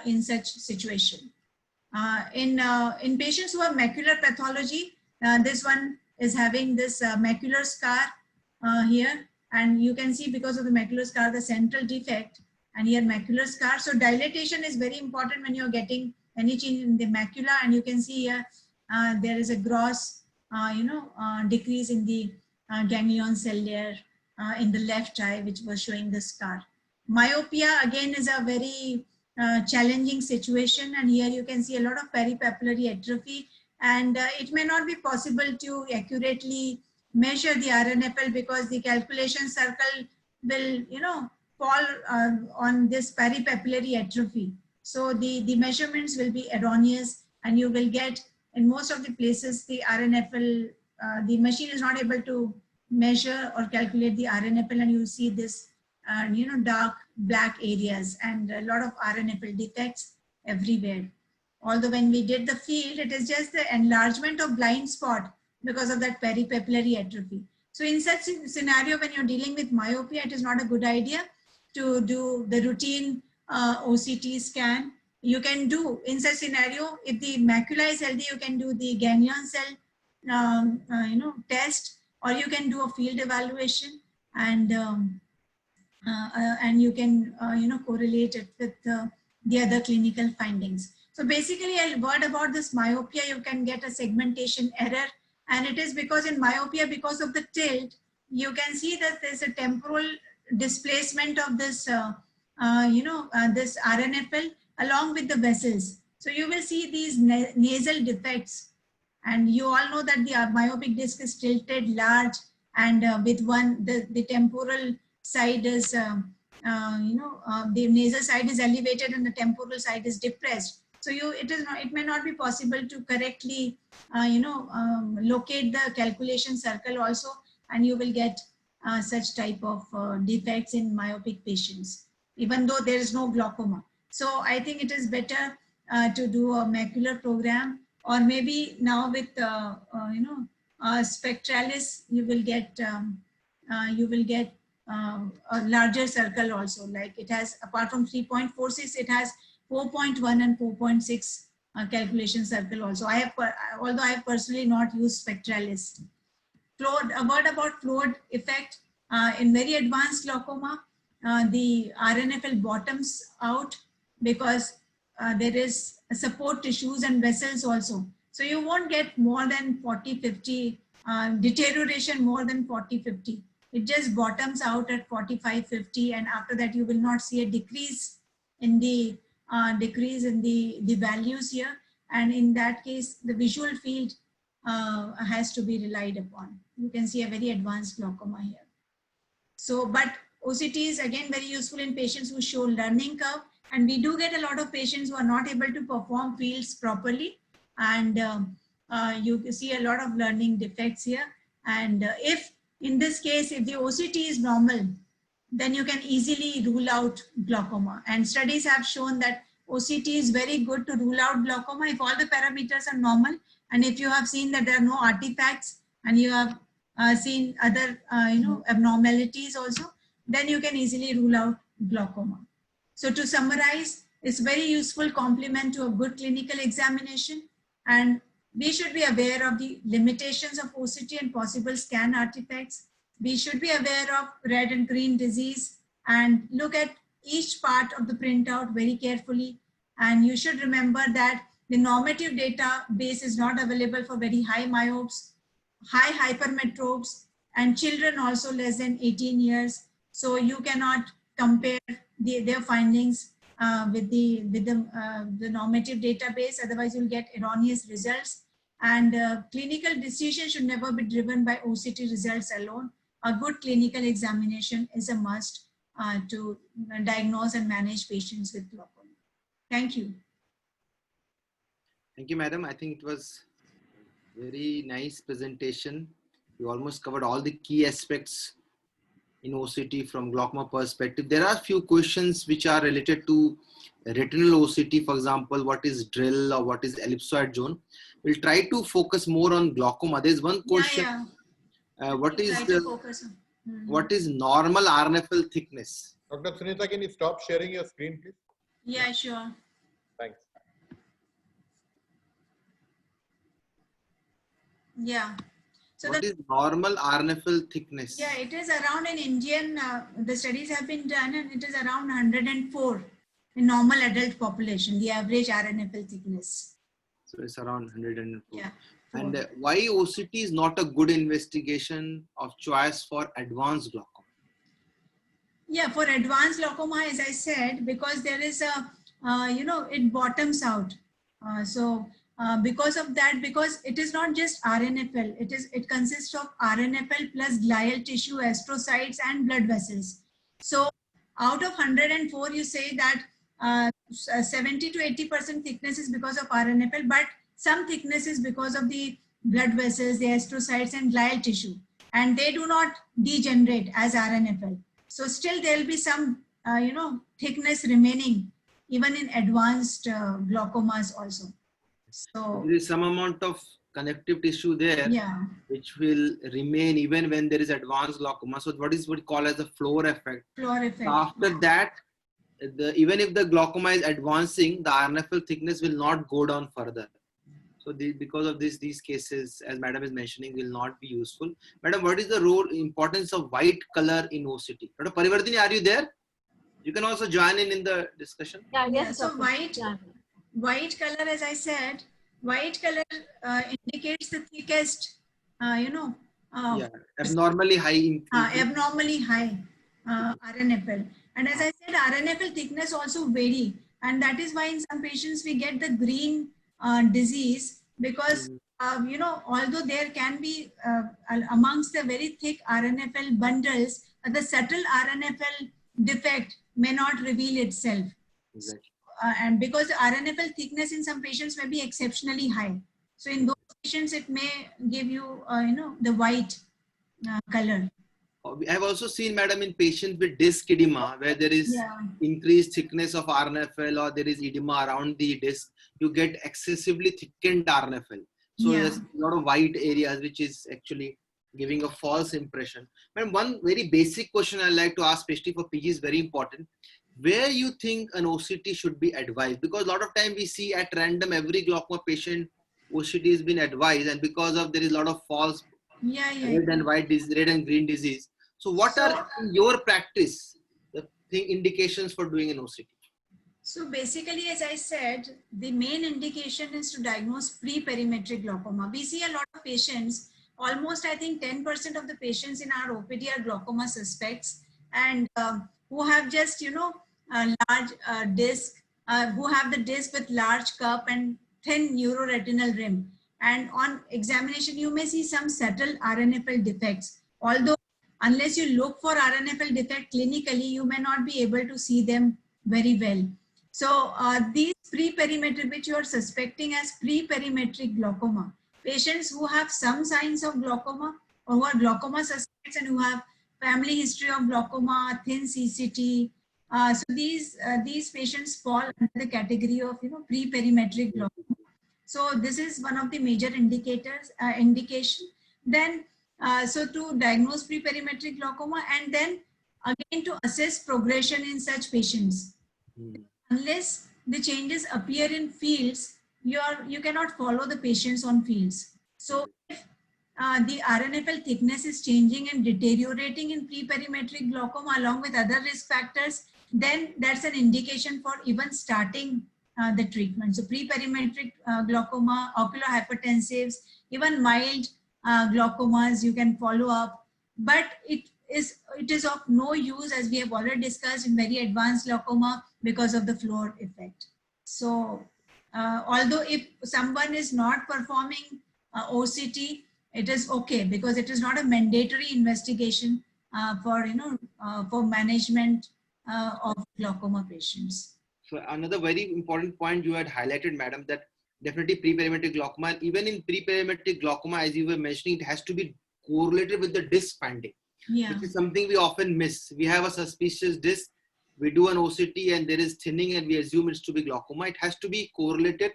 in such situation. In patients who have macular pathology, this one is having this macular scar here, and you can see because of the macular scar, the central defect, and here macular scar. So dilatation is very important when you're getting any change in the macula, and you can see here there is a gross, decrease in the ganglion cell layer in the left eye, which was showing the scar. Myopia again is a very challenging situation, and here you can see a lot of peripapillary atrophy, and it may not be possible to accurately measure the RNFL because the calculation circle will, fall on this peripapillary atrophy. So the measurements will be erroneous, and you will get, in most of the places, the RNFL, the machine is not able to measure or calculate the RNFL, and you see this dark black areas and a lot of RNFL defects everywhere. Although when we did the field, it is just the enlargement of blind spot because of that peripapillary atrophy. So in such a scenario, when you're dealing with myopia, it is not a good idea to do the routine OCT scan. You can do, in such scenario, if the macula is healthy, you can do the ganglion cell test, or you can do a field evaluation, and you can correlate it with the other clinical findings. So basically, a word about this myopia, you can get a segmentation error, and it is because in myopia, because of the tilt, you can see that there's a temporal displacement of this this RNFL along with the vessels. So you will see these nasal defects, and you all know that the myopic disc is tilted large, and with the temporal side is the nasal side is elevated and the temporal side is depressed. So it may not be possible to correctly locate the calculation circle also, and you will get such type of defects in myopic patients, even though there is no glaucoma. So I think it is better to do a macular program, or maybe now with spectralis, you will get a larger circle also. Like it has, apart from 3.46, it has 4.1 and 4.6 calculation circle also. Although I have personally not used spectralis. A word about fluid effect. In very advanced glaucoma, the RNFL bottoms out because there is support tissues and vessels also. So you won't get more than 40-50 deterioration more than 40-50. It just bottoms out at 45-50, and after that you will not see a decrease in the values here. And in that case, the visual field has to be relied upon. You can see a very advanced glaucoma here. So, but OCT is again very useful in patients who show learning curve, and we do get a lot of patients who are not able to perform fields properly, and you see a lot of learning defects here. And if in this case, if the OCT is normal, then you can easily rule out glaucoma. And studies have shown that OCT is very good to rule out glaucoma if all the parameters are normal, and if you have seen that there are no artifacts, and you have seen other abnormalities also, then you can easily rule out glaucoma. So to summarize, it's very useful complement to a good clinical examination, and we should be aware of the limitations of OCT and possible scan artifacts. We should be aware of red and green disease and look at each part of the printout very carefully. And you should remember that the normative database is not available for very high myopes, high hypermetropes, and children also less than 18 years. So you cannot compare their findings with the normative database, otherwise you'll get erroneous results. And clinical decision should never be driven by OCT results alone. A good clinical examination is a must to diagnose and manage patients with glaucoma. Thank you. Thank you, madam. I think it was very nice presentation. You almost covered all the key aspects in OCT from glaucoma perspective. There are a few questions which are related to retinal OCT, for example, what is drill or what is ellipsoid zone. We'll try to focus more on glaucoma. There's one question. What is normal RNFL thickness? Dr. Sunita, can you stop sharing your screen, please? Yeah, sure. Thanks. Yeah. So what is normal RNFL thickness? Yeah, it is around in Indian, the studies have been done, and it is around 104 in normal adult population, the average RNFL thickness. So it's around 104. Yeah. And why OCT is not a good investigation of choice for advanced glaucoma? Yeah, for advanced glaucoma, as I said, because there is a, it bottoms out. Because of that, because it is not just RNFL, it consists of RNFL plus glial tissue, astrocytes, and blood vessels. So out of 104, you say that 70 to 80% thickness is because of RNFL, but some thickness is because of the blood vessels, the astrocytes, and glial tissue, and they do not degenerate as RNFL. So still there will be some, thickness remaining even in advanced glaucomas also. So There is some amount of connective tissue there yeah, which will remain even when there is advanced glaucoma. So what is what we call as the floor effect. floor So effect. after that, even if the glaucoma is advancing, the RNFL thickness will not go down further. So because of this, these cases, as Madam is mentioning, will not be useful. Madam, what is the importance of white color in OCT? Dr. Parivardhini, are you there? You can also join in the discussion. Yeah, Yeah, yes, so Dr. white, Yeah. white color, as I said, white color indicates the thickest, Yeah, abnormally high increase. abnormally high RNFL. And as I said, RNFL thickness also vary. And that is why in some patients we get the green disease because, although there can be amongst the very thick RNFL bundles, the subtle RNFL defect may not reveal itself. Exactly. And because the RNFL thickness in some patients may be exceptionally high. So in those patients, it may give you, the white color. I have also seen, Madam, in patients with disc edema, where there is Yeah. increased thickness of RNFL or there is edema around the disc, you get excessively thickened RNFL. So Yeah. there's a lot of white areas, which is actually giving a false impression. And one very basic question I like to ask, especially for PG, is very important. Where you think an OCT should be advised? Because a lot of time we see at random every glaucoma patient OCT has been advised, and because of there is a lot of false red and white disease, red and green disease. So what are in your practice the indications for doing an OCT? So basically, as I said, the main indication is to diagnose pre-perimetric glaucoma. We see a lot of patients, almost I think 10% of the patients in our OPD are glaucoma suspects, and who have just, a large disc, who have the disc with large cup and thin neuroretinal rim. And on examination, you may see some subtle RNFL defects. Although, unless you look for RNFL defect clinically, you may not be able to see them very well. So these pre-perimetric, which you are suspecting as pre-perimetric glaucoma, patients who have some signs of glaucoma or who are glaucoma suspects and who have family history of glaucoma, thin CCT. So these patients fall under the category of pre-perimetric glaucoma. So this is one of the major indicators, indication. Then, so to diagnose pre-perimetric glaucoma and then again to assess progression in such patients. Unless the changes appear in fields, you cannot follow the patients on fields. So if the RNFL thickness is changing and deteriorating in pre-perimetric glaucoma along with other risk factors, then that's an indication for even starting the treatment. So pre-perimetric glaucoma, ocular hypertensives, even mild glaucomas, you can follow up. But it is of no use, as we have already discussed, in very advanced glaucoma because of the floor effect. So although if someone is not performing OCT, it is okay because it is not a mandatory investigation for management of glaucoma patients. So another very important point you had highlighted, Madam, that definitely pre-perimetric glaucoma, and even in pre-perimetric glaucoma, as you were mentioning, it has to be correlated with the disc finding, which is something we often miss. We have a suspicious disc, we do an OCT and there is thinning and we assume it's to be glaucoma. It has to be correlated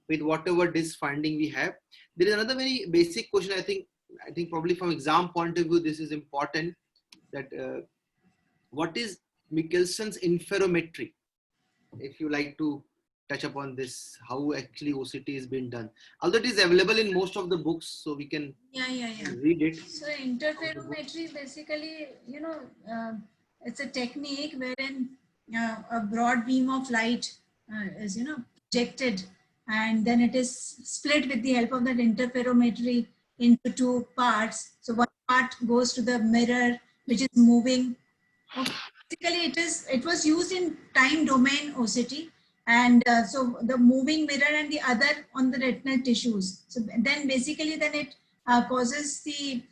with whatever disc finding we have. There is another very basic question. I think probably from exam point of view, this is important, that what is Michelson's interferometry? If you like to touch upon this, how actually OCT is being done. Although it is available in most of the books, so we can read it. So interferometry basically, it's a technique wherein a broad beam of light is, projected, and then it is split with the help of that interferometry into two parts. So one part goes to the mirror, which is moving. Okay. Basically, it was used in time domain OCT, and so the moving mirror and the other on the retinal tissues. So then basically it causes the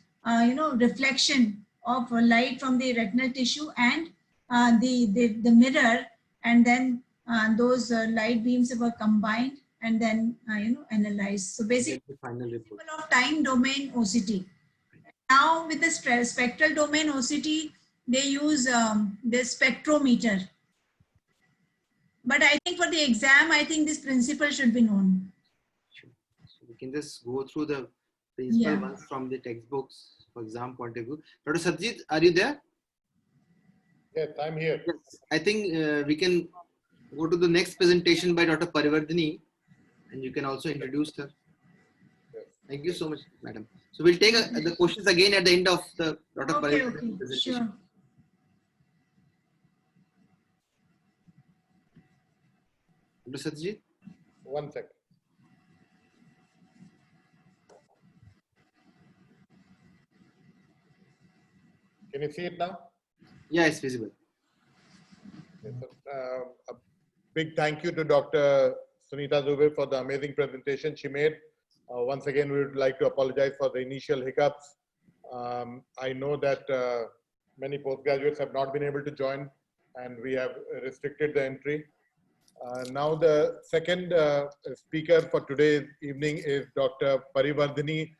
reflection of light from the retinal tissue and the mirror, and then those light beams were combined and then analyzed. So basically, the final report of time domain OCT. Now with the spectral domain OCT, they use the spectrometer. But I think for the exam, I think this principle should be known. Sure. So we can just go through the principal Yeah. ones from the textbooks, for exam point of view. Dr. Satyajit, are you there? Yes, I'm here. Yes. I think we can go to the next presentation by Dr. Parivardhini, and you can also introduce her. Yes. Thank you so much, madam. So we'll take the questions again at the end of the Dr. Okay, Parivardhini okay, presentation. sure. Dr. Satyajit? One second. Can you see it now? Yeah, it's visible. Yes, sir. A big thank you to Dr. Sunita Dubey for the amazing presentation she made. Once again, we would like to apologize for the initial hiccups. I know that many postgraduates have not been able to join, and we have restricted the entry. Now the second speaker for today's evening is Dr. Parivardhini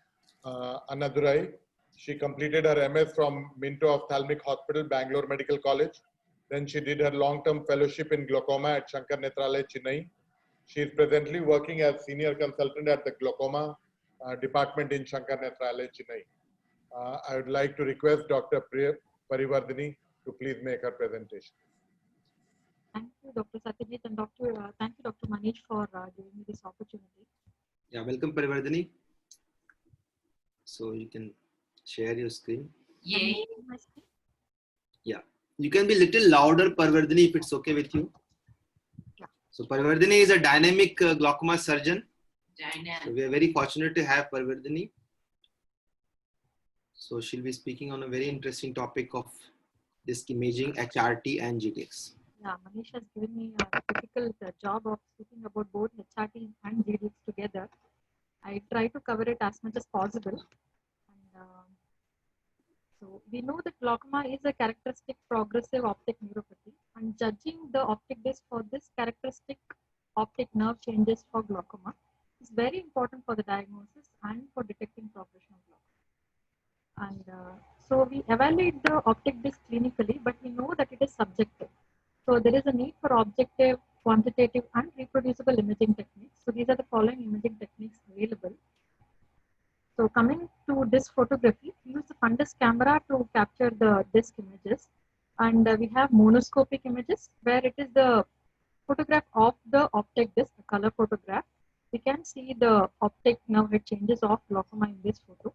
Annadurai. She completed her MS from Minto Ophthalmic Hospital, Bangalore Medical College. Then she did her long-term fellowship in glaucoma at Shankar Nethralaya, Chennai. She is presently working as senior consultant at the glaucoma department in Shankar Nethralaya, Chennai. I would like to request Dr. Parivardhini to please make her presentation. Thank you, Dr. Satyajit, and thank you, Dr. Manish, for giving me this opportunity. Yeah, welcome, Parivardhini. So you can share your screen. Can you see my screen? Yeah, you can be little louder, Parivardhini, if it's okay with you. Yeah. So Parivardhini is a dynamic glaucoma surgeon. So we are very fortunate to have Parivardhini. So she'll be speaking on a very interesting topic of disc imaging, HRT and GDX. Yeah, Manish has given me a difficult job of speaking about both HRT and GDX together. I try to cover it as much as possible. And, so we know that glaucoma is a characteristic progressive optic neuropathy, and judging the optic disc for this characteristic optic nerve changes for glaucoma is very important for the diagnosis and for detecting progression of glaucoma. And so we evaluate the optic disc clinically, but we know that it is subjective. So there is a need for objective, quantitative, and reproducible imaging techniques. So these are the following imaging techniques available. So coming to this photography, we use the fundus camera to capture the disc images. And we have monoscopic images where it is the photograph of the optic disc, the color photograph. We can see the optic nerve head changes of glaucoma in this photo.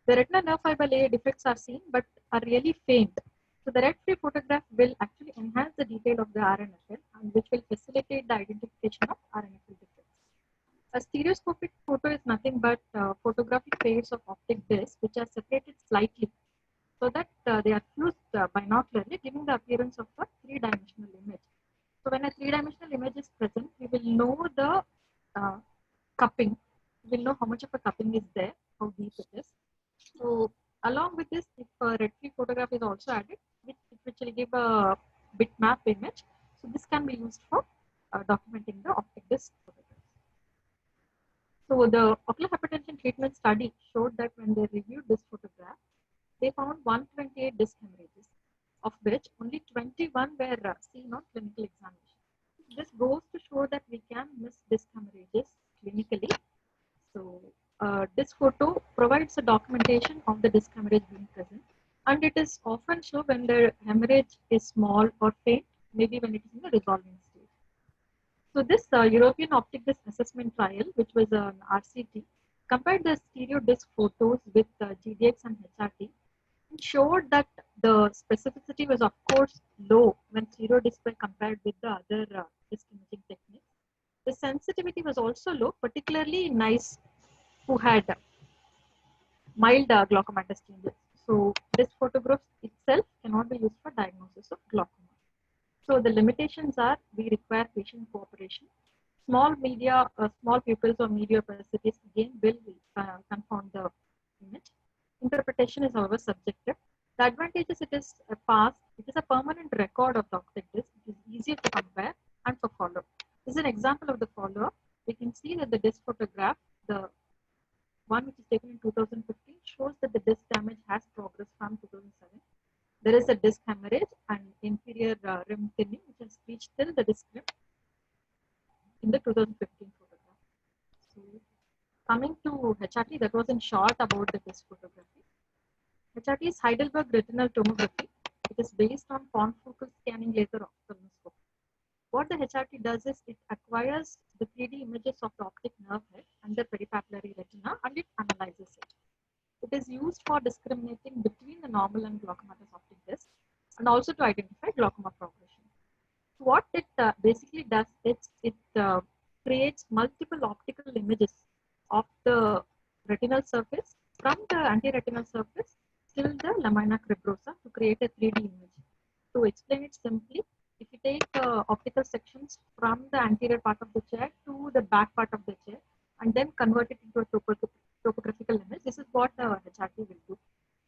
The retinal nerve fiber layer defects are seen but are really faint. So the red-free photograph will actually enhance the detail of the RNFL and which will facilitate the identification of RNFL defects. A stereoscopic photo is nothing but photographic pairs of optic discs which are separated slightly so that they are fused binocularly, giving the appearance of a three-dimensional image. So when a three-dimensional image is present, we will know the cupping. We will know how much of a cupping is there, how deep it is. So along with this, if a red-free photograph is also added, which will give a bitmap image. So this can be used for documenting the optic disc photographs. So the ocular hypertension treatment study showed that when they reviewed this photograph, they found 128 disc hemorrhages, of which only 21 were seen on clinical examination. This goes to show that we can miss disc hemorrhages clinically. So this photo provides a documentation of the disc hemorrhage being present, and it is often shown when the hemorrhage is small or faint, maybe when it is in the resolving stage. So this European optic disc assessment trial, which was an RCT, compared the stereo disc photos with GDX and HRT, and showed that the specificity was of course low when stereo disc were compared with the other disc imaging techniques. The sensitivity was also low, particularly in eyes who had mild glaucomatous changes. So this photograph itself cannot be used for diagnosis of glaucoma. So the limitations are we require patient cooperation. Small pupils or media opacities again will confound the image. Interpretation is however subjective. The advantage is it is a permanent record of the optic disc. It is easier to compare and for follow. This is an example of the follow-up. We can see that the disc photograph, the one which is taken in 2015, shows that the disc damage has progressed from 2007. there is a disc hemorrhage and inferior rim thinning, which has reached till the disc rim in the 2015 photograph. So coming to HRT, that was in short about the disc photography. HRT is Heidelberg Retinal Tomography. It is based on confocal scanning laser ophthalmoscope. What the HRT does is it acquires the 3D images of the optic nerve head and the peripapillary retina and it analyzes it. It is used for discriminating between the normal and glaucomatous optic disc and also to identify glaucoma progression. So what it basically does is it creates multiple optical images of the retinal surface from the anteretinal surface till the lamina cribrosa to create a 3D image. To explain it simply, if you take optical sections from the anterior part of the chair to the back part of the chair and then convert it into a topographical image, this is what the HRT will do.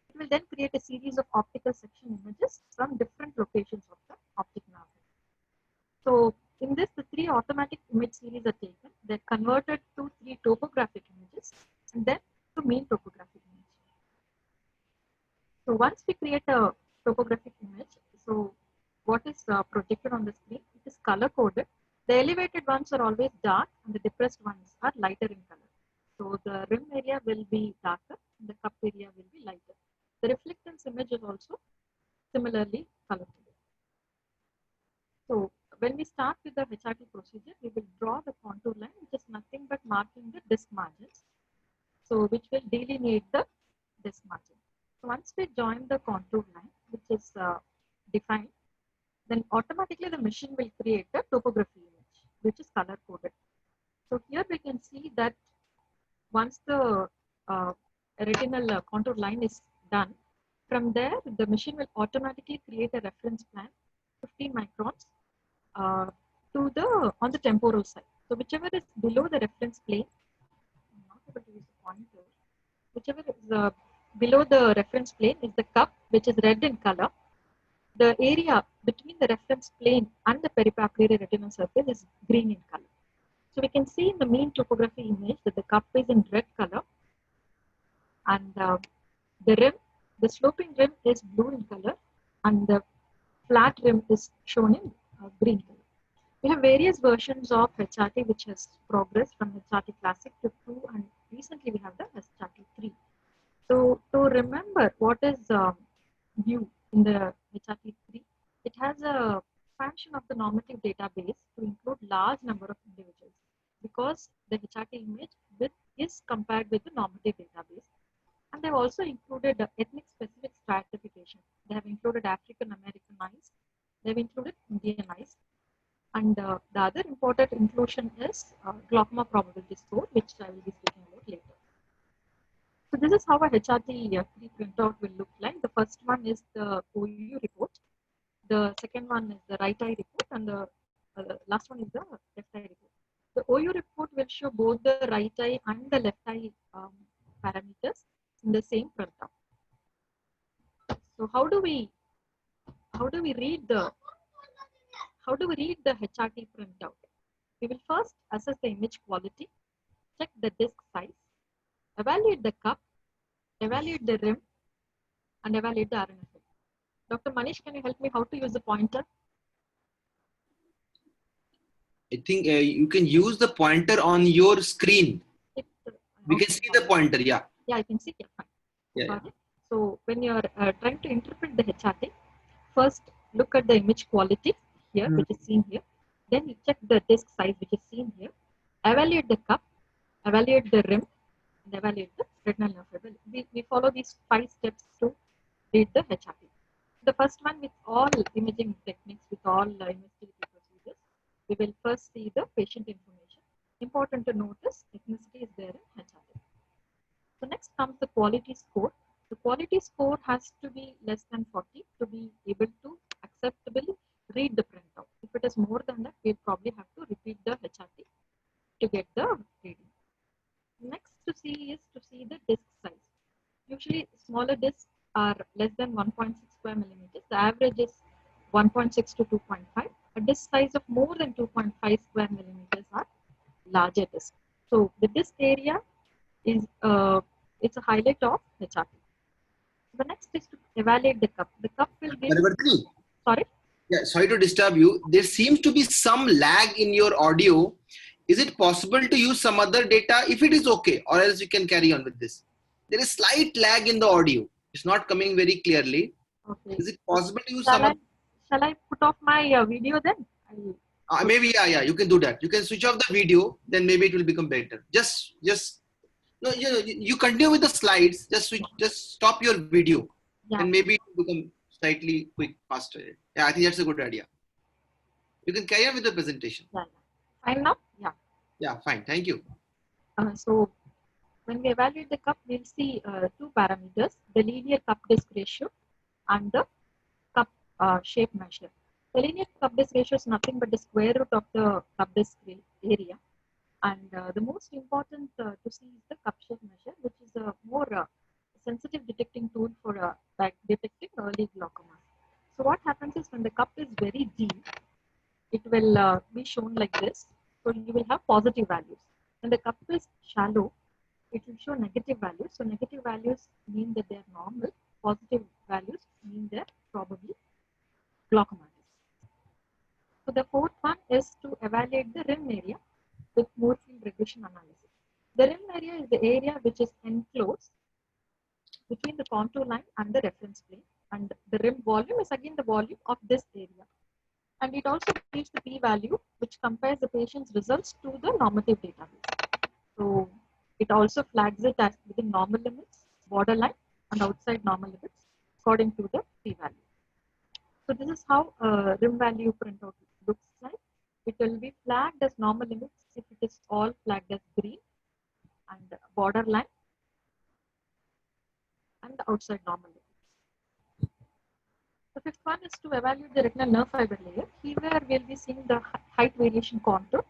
It will then create a series of optical section images from different locations of the optic nerve. So in this, the 3 automatic image series are taken. They're converted to 3 topographic images and then to mean topographic image. So once we create a topographic image, so what is projected on the screen? It is color coded. The elevated ones are always dark and the depressed ones are lighter in color. So the rim area will be darker and the cup area will be lighter. The reflectance image is also similarly color coded. So when we start with the HRT procedure, we will draw the contour line, which is nothing but marking the disc margins. So which will delineate the disc margin. So once we join the contour line, which is defined, then automatically the machine will create a topography image, which is color coded. So here we can see that once the retinal contour line is done, from there the machine will automatically create a reference plan, 15 microns, to the on the temporal side. So whichever is below the reference plane, I'm not able to use the pointer. Whichever is below the reference plane is the cup, which is red in color. The area between the reference plane and the peripapillary retinal surface is green in color. So we can see in the mean topography image that the cup is in red color and the rim, the sloping rim is blue in color and the flat rim is shown in green color. We have various versions of HRT which has progressed from HRT Classic to 2 and recently we have the HRT 3. So to remember what is new in the HRT 3, it has a expansion of the normative database to include large number of individuals because the HRT image is compared with the normative database. And they've also included ethnic specific stratification. They have included African American eyes, they've included Indian eyes. And the other important inclusion is glaucoma probability score, which I will be speaking about later. So this is how a HRT 3 printout will look like. The first one is the OU report. The second one is the right eye report, and the last one is the left eye report. The OU report will show both the right eye and the left eye parameters in the same printout. So how do we read the HRT printout? We will first assess the image quality, check the disc size, evaluate the cup, evaluate the rim, and evaluate the RNFL. Dr. Manish, can you help me how to use the pointer? I think you can use the pointer on your screen. We can see the pointer, yeah. Yeah, I can see. Yeah, fine. Yeah. So when you're trying to interpret the HRT, first look at the image quality here, which is seen here. Then you check the disc size, which is seen here. Evaluate the cup, evaluate the rim, and evaluate the retinal nerve fiber. We follow these 5 steps to read the HRT. The first one, with all imaging techniques, with all investigative procedures, we will first see the patient information. Important to notice, ethnicity is there in HRT. So next comes the quality score. The quality score has to be less than 40 to be able to acceptably read the printout. If it is more than that, we'll probably have to repeat the HRT to get the reading. Next to see is to see the disc size. Usually smaller discs are less than 1.6 square millimeters. The average is 1.6 to 2.5. A disc size of more than 2.5 square millimeters are larger discs. So the disc area is it's a highlight of HRT. the next is to evaluate the cup. The cup will give. Parivartini, Sorry. yeah, sorry to disturb you. There seems to be some lag in your audio. Is it possible to use some other data? If it is okay, or else you can carry on with this. There is slight lag in the audio. It's not coming very clearly. Okay. Is it possible to use Shall some other? Shall I put off my video then? Maybe, yeah, you can do that. You can switch off the video, then maybe it will become better. No, you continue with the slides. Just stop your video, Yeah. and maybe it will become slightly faster. Yeah, I think that's a good idea. You can carry on with the presentation. Yeah. Fine now? Yeah. Yeah, fine. Thank you. So when we evaluate the cup, we'll see two parameters, the linear cup disk ratio and the cup shape measure. The linear cup disk ratio is nothing but the square root of the cup disk area. And the most important to see is the cup shape measure, which is a more sensitive detecting tool for detecting early glaucoma. So what happens is when the cup is very deep, it will be shown like this. So you will have positive values. When the cup is shallow, it will show negative values. So negative values mean that they are normal. Positive values mean they're probably glaucoma. So the fourth one is to evaluate the rim area with Moore field regression analysis. The rim area is the area which is enclosed between the contour line and the reference plane, and the rim volume is again the volume of this area. And it also gives the p-value which compares the patient's results to the normative database. So it also flags it as within normal limits, borderline, and outside normal limits according to the p-value. So this is how rim value printout looks like. It will be flagged as normal limits if it is all flagged as green, and borderline and outside normal limits. The fifth one is to evaluate the retinal nerve fiber layer. Here we'll be seeing the height variation contour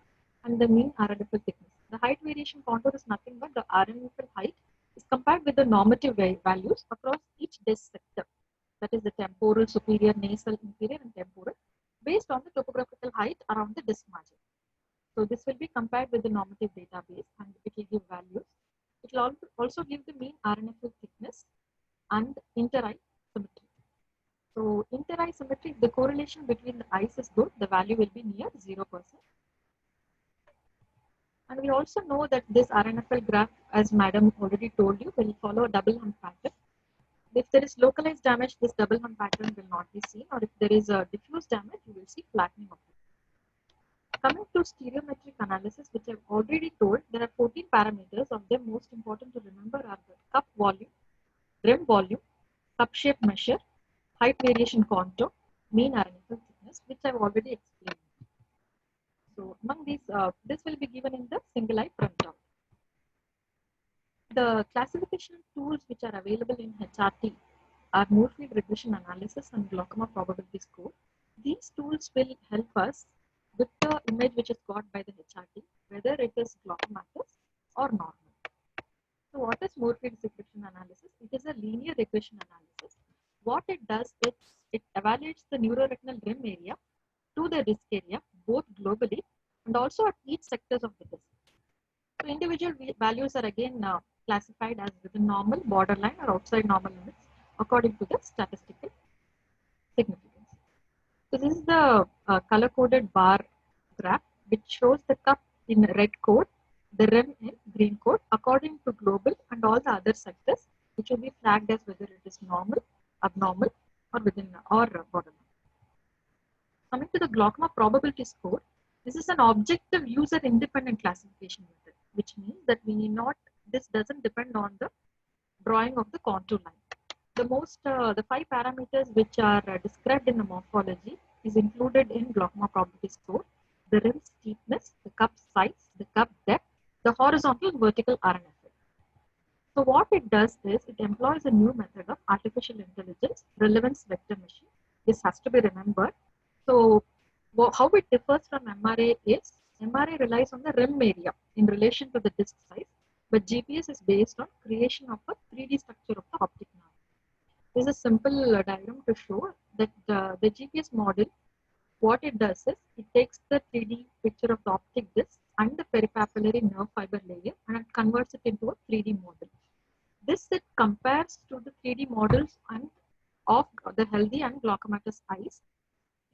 and the mean RNFL thickness. The height variation contour is nothing but the RNFL height is compared with the normative values across each disc sector. That is the temporal, superior, nasal, inferior, and temporal, based on the topographical height around the disc margin. So this will be compared with the normative database, and it will give values. It will also give the mean RNFL thickness and inter-eye symmetry. So inter-eye symmetry, the correlation between the eyes is good, the value will be near 0%. And we also know that this RNFL graph, as Madam already told you, will follow a double hunt pattern. If there is localized damage, this double hunt pattern will not be seen, or if there is a diffuse damage, you will see flattening of it. Coming to stereometric analysis, which I've already told, there are 14 parameters. Of them, most important to remember are the cup volume, rim volume, cup shape measure, height variation contour, mean RNFL thickness, which I've already explained. So among these, this will be given in the single eye printout. The classification tools which are available in HRT are Moore field regression analysis and glaucoma probability score. These tools will help us with the image which is got by the HRT, whether it is glaucomatous or normal. So what is Moore field regression analysis? It is a linear regression analysis. What it does is it evaluates the neuroretinal rim area to the disc area, both globally and also at each sectors of the disc. So individual values are again classified as within normal, borderline, or outside normal limits according to the statistical significance. So this is the color-coded bar graph which shows the cup in red code, the rim in green code according to global and all the other sectors, which will be flagged as whether it is normal, abnormal, or within or borderline. Coming to the glaucoma probability score, this is an objective user-independent classification method, which means that we need not, this doesn't depend on the drawing of the contour line. The 5 parameters which are described in the morphology is included in glaucoma probability score: the rim steepness, the cup size, the cup depth, the horizontal and vertical RNFL. So what it does is it employs a new method of artificial intelligence, relevance vector machine. This has to be remembered. So how it differs from MRA is, MRA relies on the rim area in relation to the disc size, but GPS is based on creation of a 3D structure of the optic nerve. This is a simple diagram to show that the GPS model, what it does is, it takes the 3D picture of the optic disc and the peripapillary nerve fiber layer and it converts it into a 3D model. this it compares to the 3D models and of the healthy and glaucomatous eyes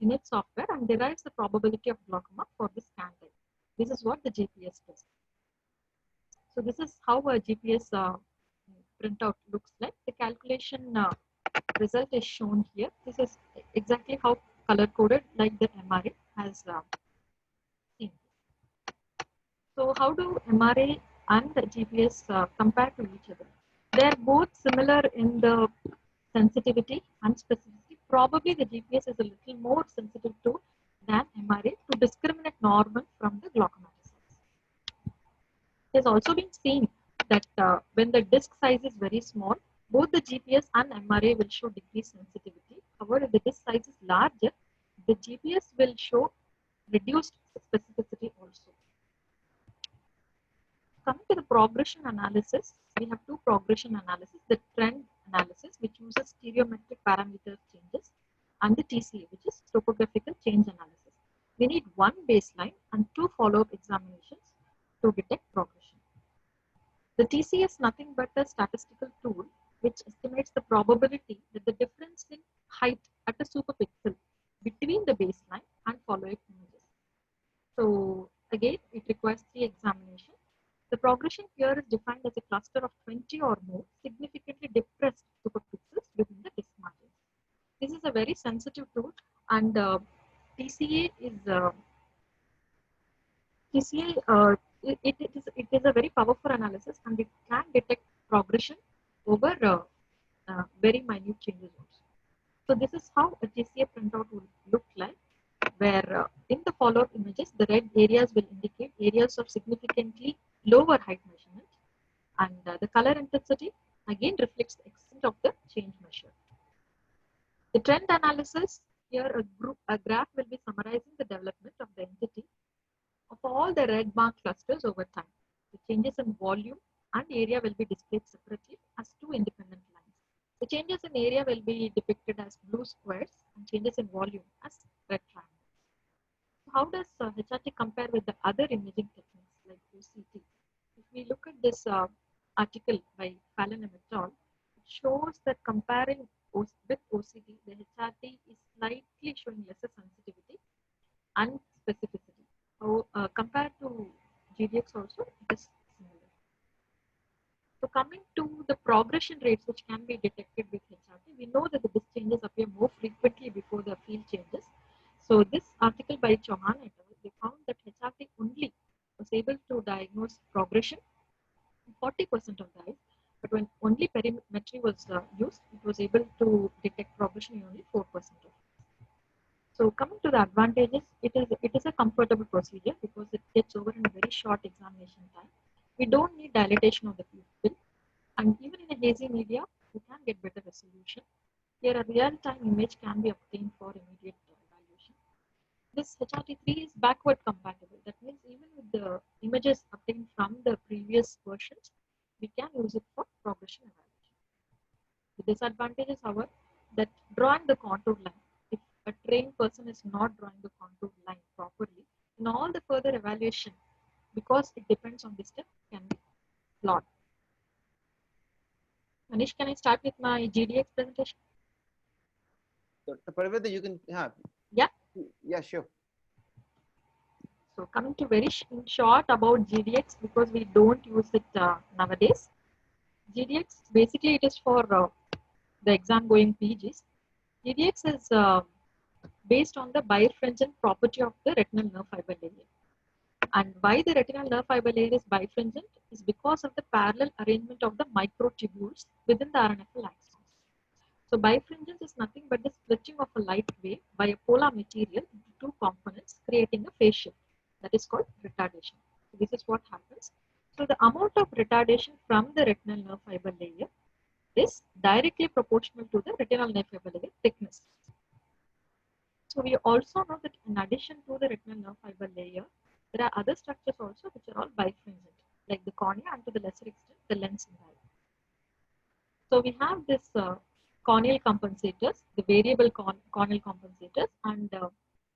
in its software and derives the probability of glaucoma for the scan type. This is what the GPS does. So this is how a GPS printout looks like. The calculation result is shown here. This is exactly how color coded like the MRA has seen. So how do MRA and the GPS compare to each other? They are both similar in the sensitivity and specificity. Probably the GPS is a little more sensitive to than MRA to discriminate normal from the glaucomatous. It has also been seen that when the disk size is very small, both the GPS and MRA will show decreased sensitivity. However, if the disk size is larger, the GPS will show reduced specificity also. Coming to the progression analysis, we have two progression analysis, the trend analysis, which uses stereometric parameter changes, and the TCA, which is topographical change analysis. We need one baseline and two follow-up examinations to detect progression. The TCA is nothing but a statistical tool which estimates the probability that the difference in height at a superpixel between the baseline and follow-up images. So again, it requires 3 examinations. The progression here is defined as a cluster of 20 or more significantly depressed superpixels within the disk margin. This is a very sensitive tool, and TCA is a very powerful analysis, and it can detect progression over very minute changes also. So this is how a TCA printout will look like, where in the follow-up images, the red areas will indicate areas of significantly lower height measurement, and the color intensity again reflects the extent of the change measured. The trend analysis, here a graph will be summarizing the development of the entity of all the red mark clusters over time. The changes in volume and area will be displayed separately as 2 independent lines. The changes in area will be depicted as blue squares and changes in volume as red triangles. How does HRT compare with the other imaging techniques like OCT? If we look at this article by Fallon et al., it shows that comparing with OCT, the HRT is slightly showing lesser sensitivity and specificity. So compared to GDX also, it is similar. So coming to the progression rates which can be detected with HRT, we know that the disk changes appear more frequently before the field changes. So this article by Chauhan et al., they found that HRT only was able to diagnose progression in 40% of the eyes, but when only perimetry was used, it was able to detect progression in only 4% of eyes. So coming to the advantages, it is a comfortable procedure because it gets over in a very short examination time. We don't need dilatation of the pupil, and even in a hazy media, we can get better resolution. Here, a real-time image can be obtained for immediate evaluation. This HRT3 is backward compatible. That means even with the images obtained from the previous versions, we can use it for progression evaluation. The disadvantages, however, that drawing the contour line, if a trained person is not drawing the contour line properly, in all the further evaluation, because it depends on this step, can be flawed. Manish, can I start with my GDX presentation? Dr. Parveda, you can, Yeah. Yeah, sure. So coming to very in short about GDX, because we don't use it nowadays. GDX, basically it is for the exam going PGs. GDX is based on the birefringent property of the retinal nerve fiber layer. And why the retinal nerve fiber layer is birefringent is because of the parallel arrangement of the microtubules within the RNFL axons. So birefringence is nothing but the stretching of a light wave by a polar material into 2 components, creating a phase shift. That is called retardation. So this is what happens. So the amount of retardation from the retinal nerve fiber layer is directly proportional to the retinal nerve fiber layer thickness. So we also know that in addition to the retinal nerve fiber layer, there are other structures also which are all birefringent, like the cornea and to the lesser extent the lens in the eye. So we have this corneal compensators, the variable corneal compensators, and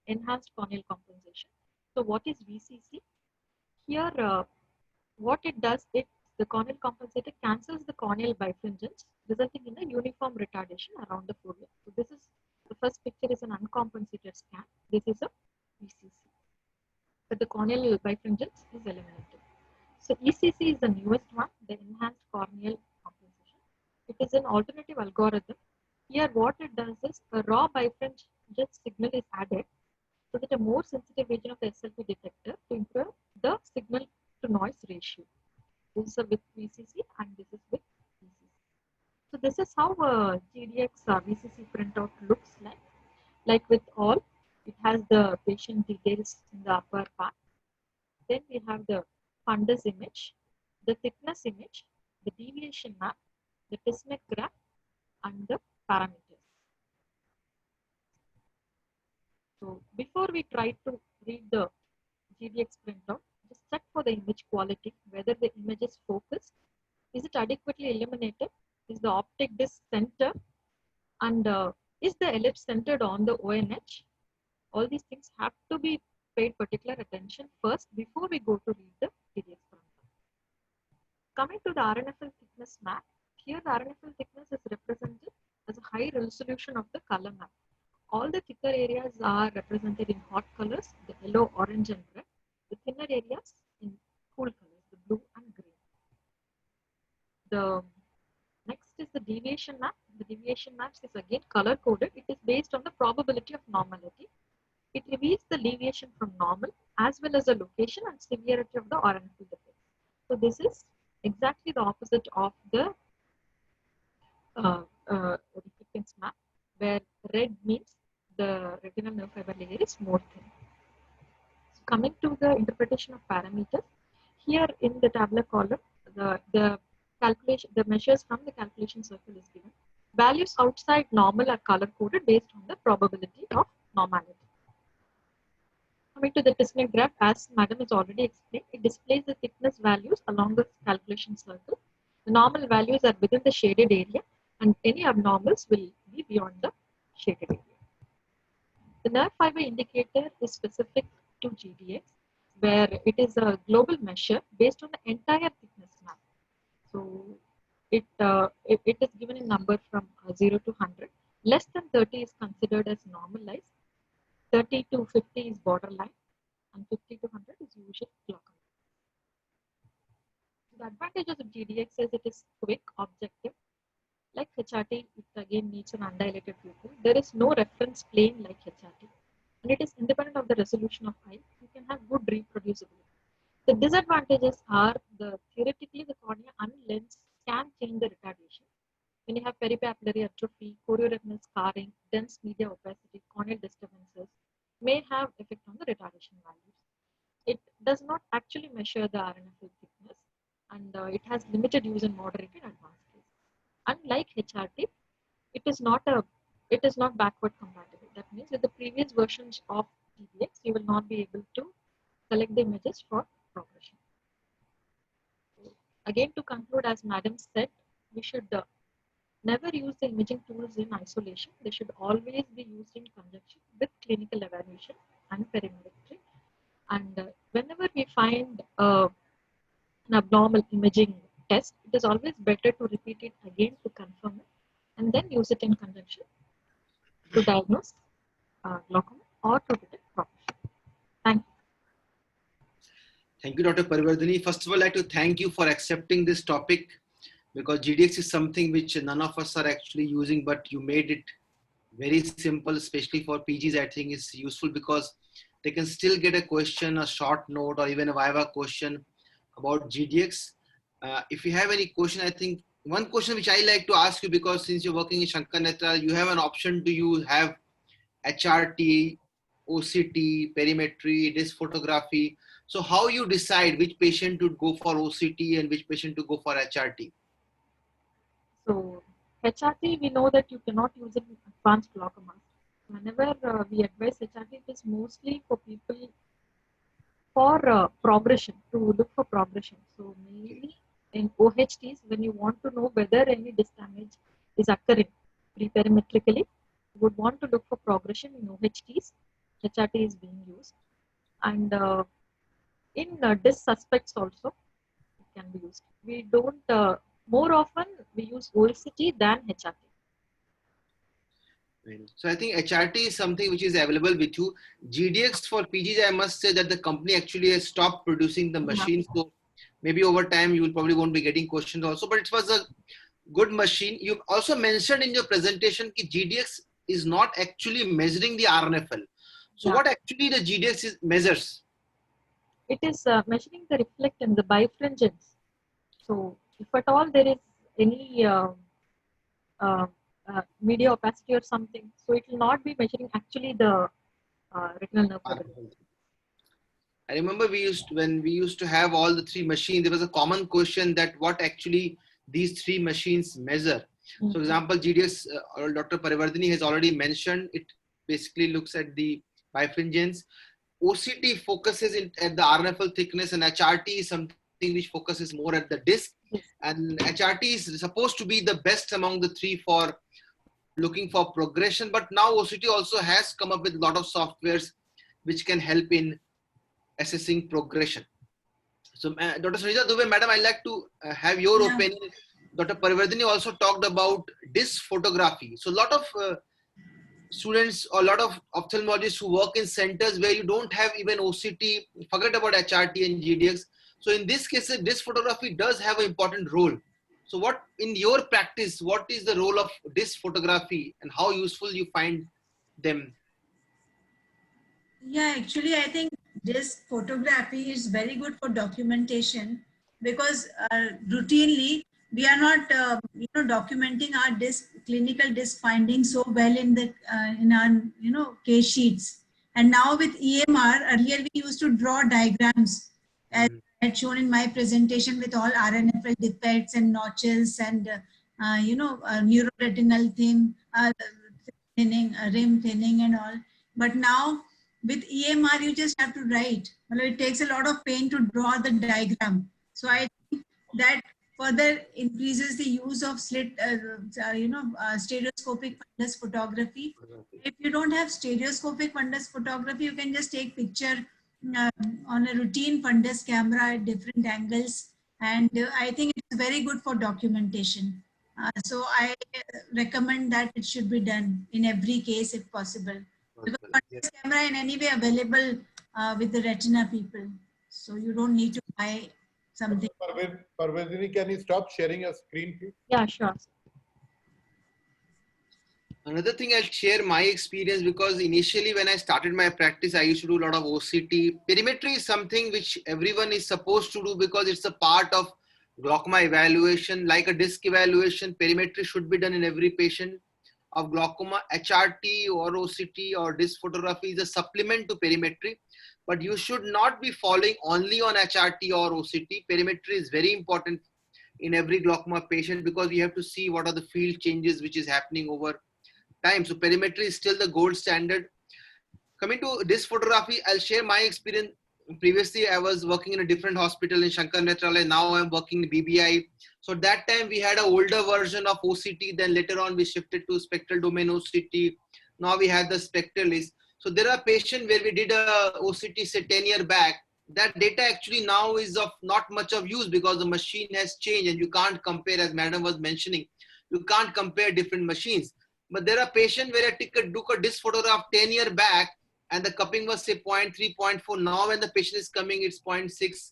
enhanced corneal compensation. So what is VCC? Here, what it does, it's the corneal compensator cancels the corneal bifringence, resulting in a uniform retardation around the fovea. So this is the first picture is an uncompensated scan. This is a ECC. But the corneal bifringence is eliminated. So ECC is the newest one, the enhanced corneal compensation. It is an alternative algorithm. Here what it does is a raw bifringence signal is added so that a more sensitive region of the SLP detector to improve the signal to noise ratio. This is with VCC and this is with ECC. So this is how GDX VCC printout looks like. Like with all, it has the patient details in the upper part. Then we have the fundus image, the thickness image, the deviation map, the Tismet graph, and the parameters. So before we try to read the GDX printout, just check for the image quality, whether the image is focused, is it adequately illuminated, is the optic disc center, and is the ellipse centered on the ONH? All these things have to be paid particular attention first before we go to read the GDX printout. Coming to the RNFL thickness map, here the RNFL thickness is represented as a high resolution of the color map. All the thicker areas are represented in hot colors, the yellow, orange, and red. The thinner areas in cool colors, the blue and green. The next is the deviation map. The deviation map is again color coded. It is based on the probability of normality. It reveals the deviation from normal as well as the location and severity of the RNFL defect. So this is exactly the opposite of the reflectance map, where red means the retinal nerve fiber layer is more thin. So coming to the interpretation of parameters, here in the tabular column, the calculation, the measures from the calculation circle is given. Values outside normal are color coded based on the probability of normality. Coming to the Tismet graph, as Madam has already explained, it displays the thickness values along the calculation circle. The normal values are within the shaded area, and any abnormals will be beyond the shaded area. The nerve fiber indicator is specific to GDX, where it is a global measure based on the entire thickness map. So it is given in number from 0 to 100. Less than 30 is considered as normalized. 30 to 50 is borderline, and 50 to 100 is usually glaucoma. The advantages of GDX is it is quick, objective. Like HRT, it again needs an undilated pupil. There is no reference plane like HRT, and it is independent of the resolution of eye. You can have good reproducibility. The disadvantages are theoretically the cornea unlens can change the retardation. When you have peripapillary atrophy, chorioretinal scarring, dense media opacity, corneal disturbances may have effect on the retardation values. It does not actually measure the RNFL thickness, and it has limited use in moderate and advanced cases. Unlike HRT, it is not backward compatible. That means with the previous versions of GDX, you will not be able to select the images for progression. So again, to conclude, as Madam said, we should never use the imaging tools in isolation. They should always be used in conjunction with clinical evaluation and perimetry. And whenever we find an abnormal imaging test, it is always better to repeat it again to confirm it, and then use it in conjunction to diagnose glaucoma or to detect progression. Thank you. Thank you, Dr. Parivardhini. First of all, I'd like to thank you for accepting this topic, because GDX is something which none of us are actually using, but you made it very simple, especially for PGs. I think is useful because they can still get a question, a short note, or even a Viva question about GDX. If you have any question, I think one question which I like to ask you, because since you're working in Shankar Netra, you have an option to have HRT, OCT, perimetry, disc photography. So how you decide which patient to go for OCT and which patient to go for HRT? So HRT, we know that you cannot use it in advanced glaucoma. Whenever we advise HRT, it is mostly for people for progression, to look for progression. So mainly in OHTs, when you want to know whether any disc damage is occurring pre-perimetrically, you would want to look for progression in OHTs. HRT is being used. And in disc suspects also, can be used. We don't, more often we use OCT than HRT. So I think HRT is something which is available with you. GDX for PGs, I must say that the company actually has stopped producing the machine. So maybe over time you will probably won't be getting questions also, but it was a good machine. You also mentioned in your presentation that GDX is not actually measuring the RNFL. So Yeah. what actually the GDX is measures? It is measuring the reflect and the bifringence. So if at all there is any media opacity or something, so it will not be measuring actually the retinal nerve fibrillary. I remember when we used to have all the three machines, there was a common question that what actually these three machines measure. So, example, GDS, or Dr. Parivardhini has already mentioned, it basically looks at the bifringence. OCT focuses at the RNFL thickness, and HRT is something which focuses more at the disc. Yes. And HRT is supposed to be the best among the three for looking for progression. But now OCT also has come up with a lot of softwares which can help in assessing progression. So, Dr. Sunita Dubey, madam, I'd like to have your opinion. Dr. Parivardhini also talked about disc photography. So, a lot of students or a lot of ophthalmologists who work in centers where you don't have even OCT, forget about HRT and GDX. So, in this case, disc photography does have an important role. So, what in your practice, what is the role of disc photography and how useful you find them? Yeah, actually, I think this photography is very good for documentation because routinely we are not, documenting our clinical disc findings so well in our, case sheets. And now with EMR, earlier we used to draw diagrams as I had shown in my presentation with all RNFL defects and notches and, neuroretinal thinning, rim thinning and all. But now with EMR, you just have to write. Well, it takes a lot of pain to draw the diagram. So I think that further increases the use of stereoscopic fundus photography. If you don't have stereoscopic fundus photography, you can just take picture on a routine fundus camera at different angles. And I think it's very good for documentation. So I recommend that it should be done in every case if possible. Because fundus camera in any way available with the retina people. So you don't need to buy something. Parvardhini, can you stop sharing your screen, please? Yeah, sure. Another thing I'll share my experience, because initially when I started my practice, I used to do a lot of OCT. Perimetry is something which everyone is supposed to do because it's a part of glaucoma evaluation. Like a disc evaluation, perimetry should be done in every patient of glaucoma. HRT or OCT or disc photography is a supplement to perimetry, but you should not be following only on HRT or OCT. Perimetry is very important in every glaucoma patient because we have to see what are the field changes which is happening over time. So perimetry is still the gold standard. Coming to disc photography, I'll share my experience. Previously, I was working in a different hospital in Shankar Netralaya. Now I'm working in BBI. So that time we had an older version of OCT. Then later on we shifted to spectral domain OCT. Now we have the spectralis. So there are patients where we did a OCT say 10 years back. That data actually now is of not much of use because the machine has changed and you can't compare, as madam was mentioning, you can't compare different machines. But there are patients where I took a disc photograph 10 years back and the cupping was say 0.3, 0.4. Now when the patient is coming, it's 0.6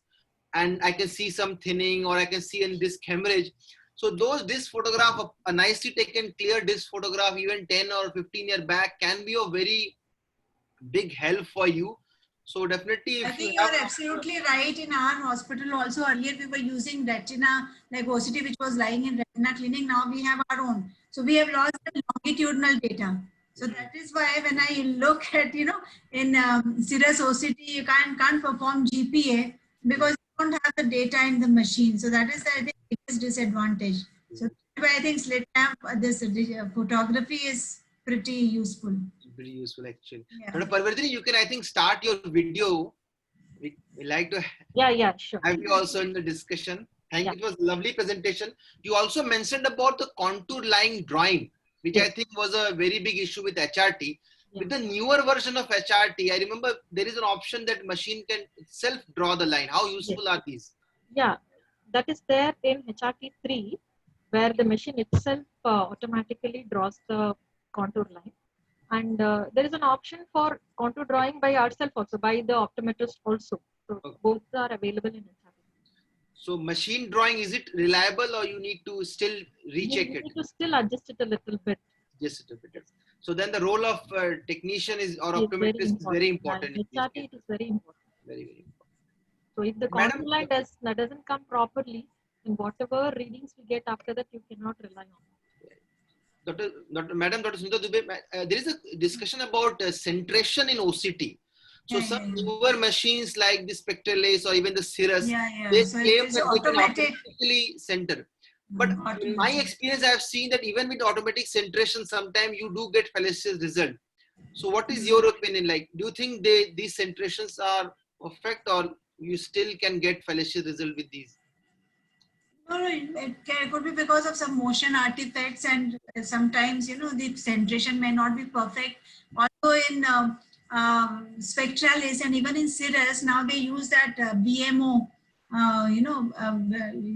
and I can see some thinning or I can see in disc hemorrhage. So those disc photograph, a nicely taken clear disc photograph even 10 or 15 years back can be a very big help for you. So definitely, I think you're absolutely right. In our hospital also earlier we were using retina like OCT which was lying in retina clinic. Now we have our own. So we have lost the longitudinal data. So that is why when I look at, in Cirrus OCT, you can't perform GPA because you don't have the data in the machine. So that is, I think, biggest disadvantage. So that's why I think slit lamp, this photography is pretty useful. Pretty useful actually. Yeah. But Parvardhini, you can, I think, start your video. We like to Yeah, sure. have you also in the discussion. Thank you. It was a lovely presentation. You also mentioned about the contour line drawing, which I think was a very big issue with HRT. With the newer version of HRT, I remember there is an option that machine can itself draw the line. How useful are these? Yeah, that is there in HRT3, where the machine itself automatically draws the contour line. And there is an option for contour drawing by ourselves also, by the optometrist also. So Okay. both are available in HRT. So machine drawing, is it reliable or you need to still recheck You it? need to still adjust it a little bit. Just a bit. So then the role of technician is or It's optometrist is very important. In In this HRT, case. it is very important. Very, very important. So if the Madam, contour line doesn't come properly, then whatever readings we get after that, you cannot rely on. Dr. Sunita Dubey, there is a discussion about centration in OCT. So Yeah, some yeah, yeah. newer machines like the Spectralace or even the Cirrus, Yeah. they So claim it is that they can automated. automatically center. But in Automated. my experience, I have seen that even with automatic centration, sometimes you do get fallacious result. So what is your opinion? Like, do you think these centrations are perfect or you still can get fallacious result with these? No, it could be because of some motion artifacts, and sometimes the centration may not be perfect. Also in Spectralis and even in Cirrus, now they use that BMO,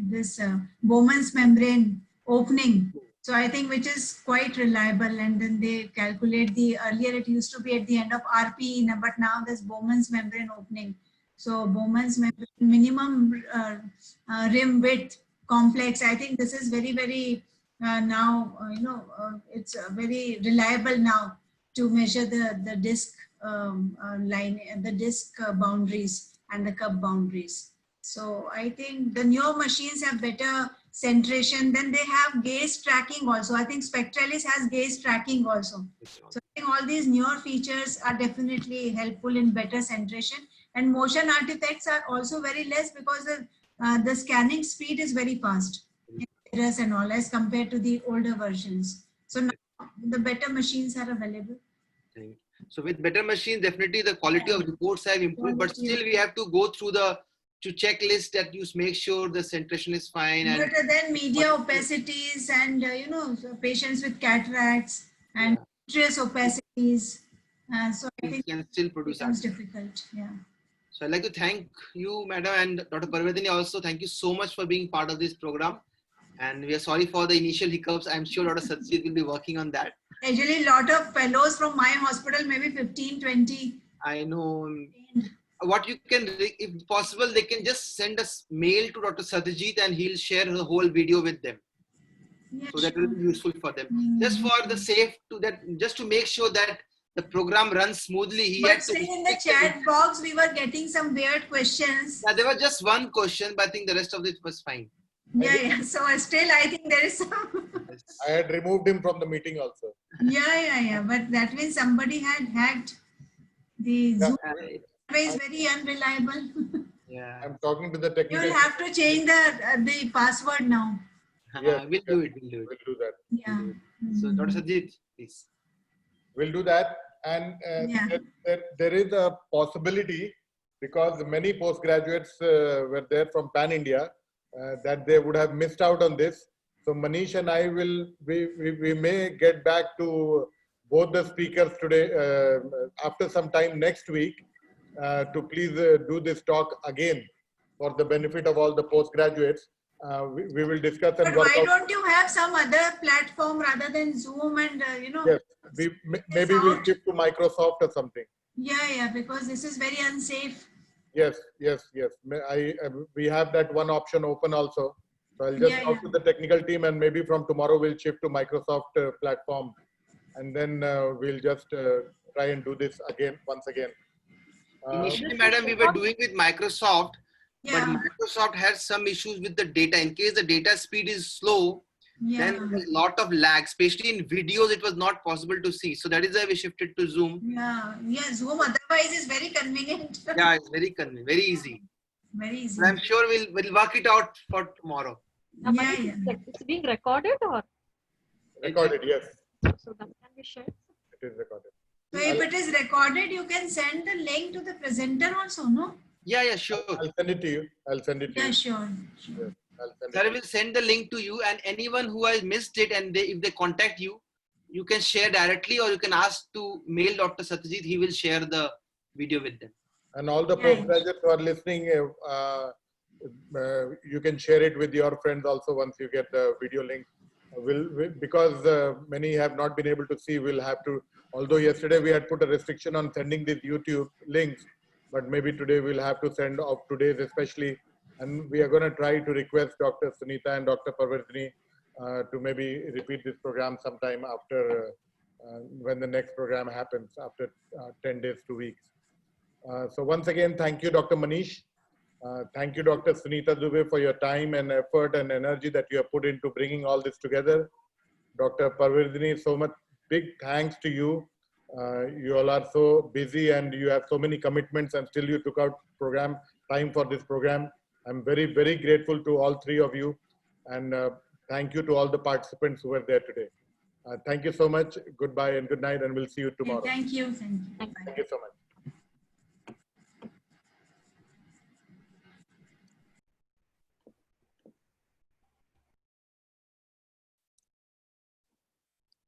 this Bowman's membrane opening. So I think which is quite reliable, and then they calculate earlier it used to be at the end of RP, but now there's Bowman's membrane opening. So Bowman's membrane minimum rim width complex. I think this is very, very now, it's very reliable now to measure the disc line and the disc boundaries and the cup boundaries. So I think the newer machines have better centration. Then they have gaze tracking also. I think Spectralis has gaze tracking also. So I think all these newer features are definitely helpful in better centration. And motion artifacts are also very less because the scanning speed is very fast and all as compared to the older versions. So now the better machines are available. So with better machines, definitely the quality of reports have improved, but still we have to go through the checklist that you make sure the centration is fine. And but then media opacities and so patients with cataracts and vitreous opacities. So I think can still it produce becomes that. difficult. Yeah. So I'd like to thank you, madam, and Dr. Parvedini also. Thank you so much for being part of this program. And we are sorry for the initial hiccups. I'm sure Dr. Satyajit will be working on that. Actually, a lot of fellows from my hospital, maybe 15, 20. I know. What you can, if possible, they can just send us mail to Dr. Satyajit and he'll share the whole video with them. Yeah, So that will be useful for them. Just for the just to make sure that the program runs smoothly. But still in the chat box, we were getting some weird questions. Yeah, there was just one question, but I think the rest of it was fine. Yeah. So still, I think there is some. I had removed him from the meeting also. Yeah. But that means somebody had hacked the Zoom. It's very unreliable. Yeah. I'm talking to the technical. You'll have to change the password now. We'll do it. We'll do that. Yeah. So Dr. Satyajit, please. We'll do that. And there is a possibility, because many postgraduates were there from Pan India, that they would have missed out on this. So Manish and I we may get back to both the speakers today after some time next week to please do this talk again for the benefit of all the postgraduates. We will discuss and But work why out. don't you have some other platform rather than Zoom and Yes, maybe we'll shift to Microsoft or something. Yeah, because this is very unsafe. Yes. We have that one option open also. So I'll just talk to the technical team, and maybe from tomorrow we'll shift to Microsoft platform, and then we'll just try and do this once again. Initially, madam, we were doing with Microsoft, but Yeah. Microsoft has some issues with the data. In case the data speed is slow, then there's a lot of lag, especially in videos, it was not possible to see. So that is why we shifted to Zoom. Yeah, Zoom otherwise is very convenient. Yeah, it's very convenient, very easy. Very easy. But I'm sure we'll work it out for tomorrow. It's being recorded or? Recorded, yes. So that can be shared. It is recorded. So if it is recorded, you can send the link to the presenter also, no? Yeah, sure. I'll send it to you. Yeah, sure. Yes, I'll send Sir, it. I will send the link to you, and anyone who has missed it, and if they contact you, you can share directly, or you can ask to mail Dr. Satyajit. He will share the video with them. And all the postgraduates who are listening, you can share it with your friends also once you get the video link. Because many have not been able to see, we'll have to, although yesterday we had put a restriction on sending these YouTube links, but maybe today we'll have to send of today's especially. And we are going to try to request Dr. Sunita and Dr. Parvardhini to maybe repeat this program sometime after when the next program happens after 10 days, 2 weeks. So once again, thank you, Dr. Manish. Thank you, Dr. Sunita Dubey, for your time and effort and energy that you have put into bringing all this together. Dr. Parvardhini, so much big thanks to you. You all are so busy and you have so many commitments, and still you took out time for this program. I'm very, very grateful to all three of you, and thank you to all the participants who were there today. Thank you so much. Goodbye and good night, and we'll see you tomorrow. Thank you. Thank you so much.